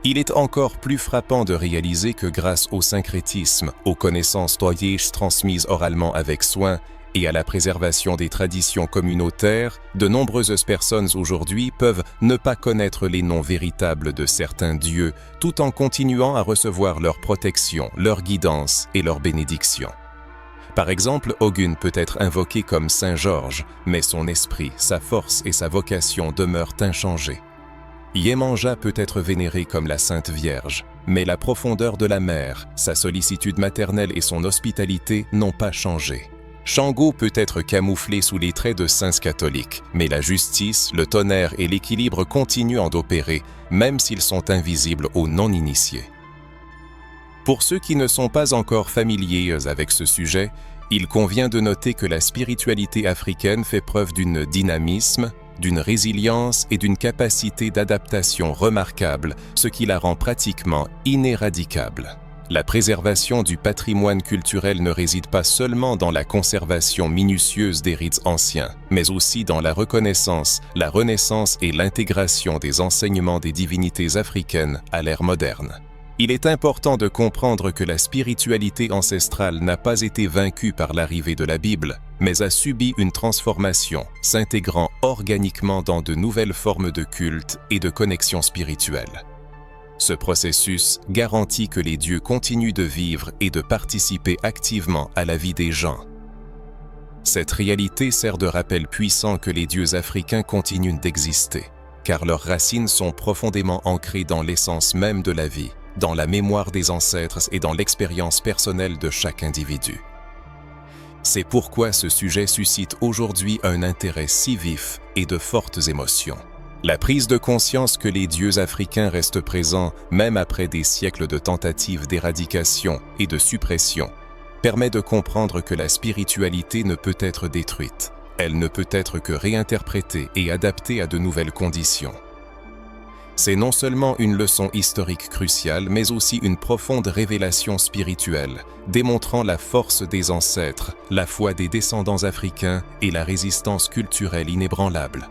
Il est encore plus frappant de réaliser que grâce au syncrétisme, aux connaissances toyées transmises oralement avec soin et à la préservation des traditions communautaires, de nombreuses personnes aujourd'hui peuvent ne pas connaître les noms véritables de certains dieux, tout en continuant à recevoir leur protection, leur guidance et leur bénédiction. Par exemple, Ogun peut être invoqué comme Saint Georges, mais son esprit, sa force et sa vocation demeurent inchangés. Yemanja peut être vénéré comme la Sainte Vierge, mais la profondeur de la mer, sa sollicitude maternelle et son hospitalité n'ont pas changé. Shango peut être camouflé sous les traits de saints catholiques, mais la justice, le tonnerre et l'équilibre continuent d'opérer, même s'ils sont invisibles aux non-initiés. Pour ceux qui ne sont pas encore familiers avec ce sujet, il convient de noter que la spiritualité africaine fait preuve d'un dynamisme, d'une résilience et d'une capacité d'adaptation remarquable, ce qui la rend pratiquement inéradicable. La préservation du patrimoine culturel ne réside pas seulement dans la conservation minutieuse des rites anciens, mais aussi dans la reconnaissance, la renaissance et l'intégration des enseignements des divinités africaines à l'ère moderne. Il est important de comprendre que la spiritualité ancestrale n'a pas été vaincue par l'arrivée de la Bible, mais a subi une transformation, s'intégrant organiquement dans de nouvelles formes de culte et de connexion spirituelle. Ce processus garantit que les dieux continuent de vivre et de participer activement à la vie des gens. Cette réalité sert de rappel puissant que les dieux africains continuent d'exister, car leurs racines sont profondément ancrées dans l'essence même de la vie, dans la mémoire des ancêtres et dans l'expérience personnelle de chaque individu. C'est pourquoi ce sujet suscite aujourd'hui un intérêt si vif et de fortes émotions. La prise de conscience que les dieux africains restent présents même après des siècles de tentatives d'éradication et de suppression permet de comprendre que la spiritualité ne peut être détruite. Elle ne peut être que réinterprétée et adaptée à de nouvelles conditions. C'est non seulement une leçon historique cruciale, mais aussi une profonde révélation spirituelle, démontrant la force des ancêtres, la foi des descendants africains et la résistance culturelle inébranlable.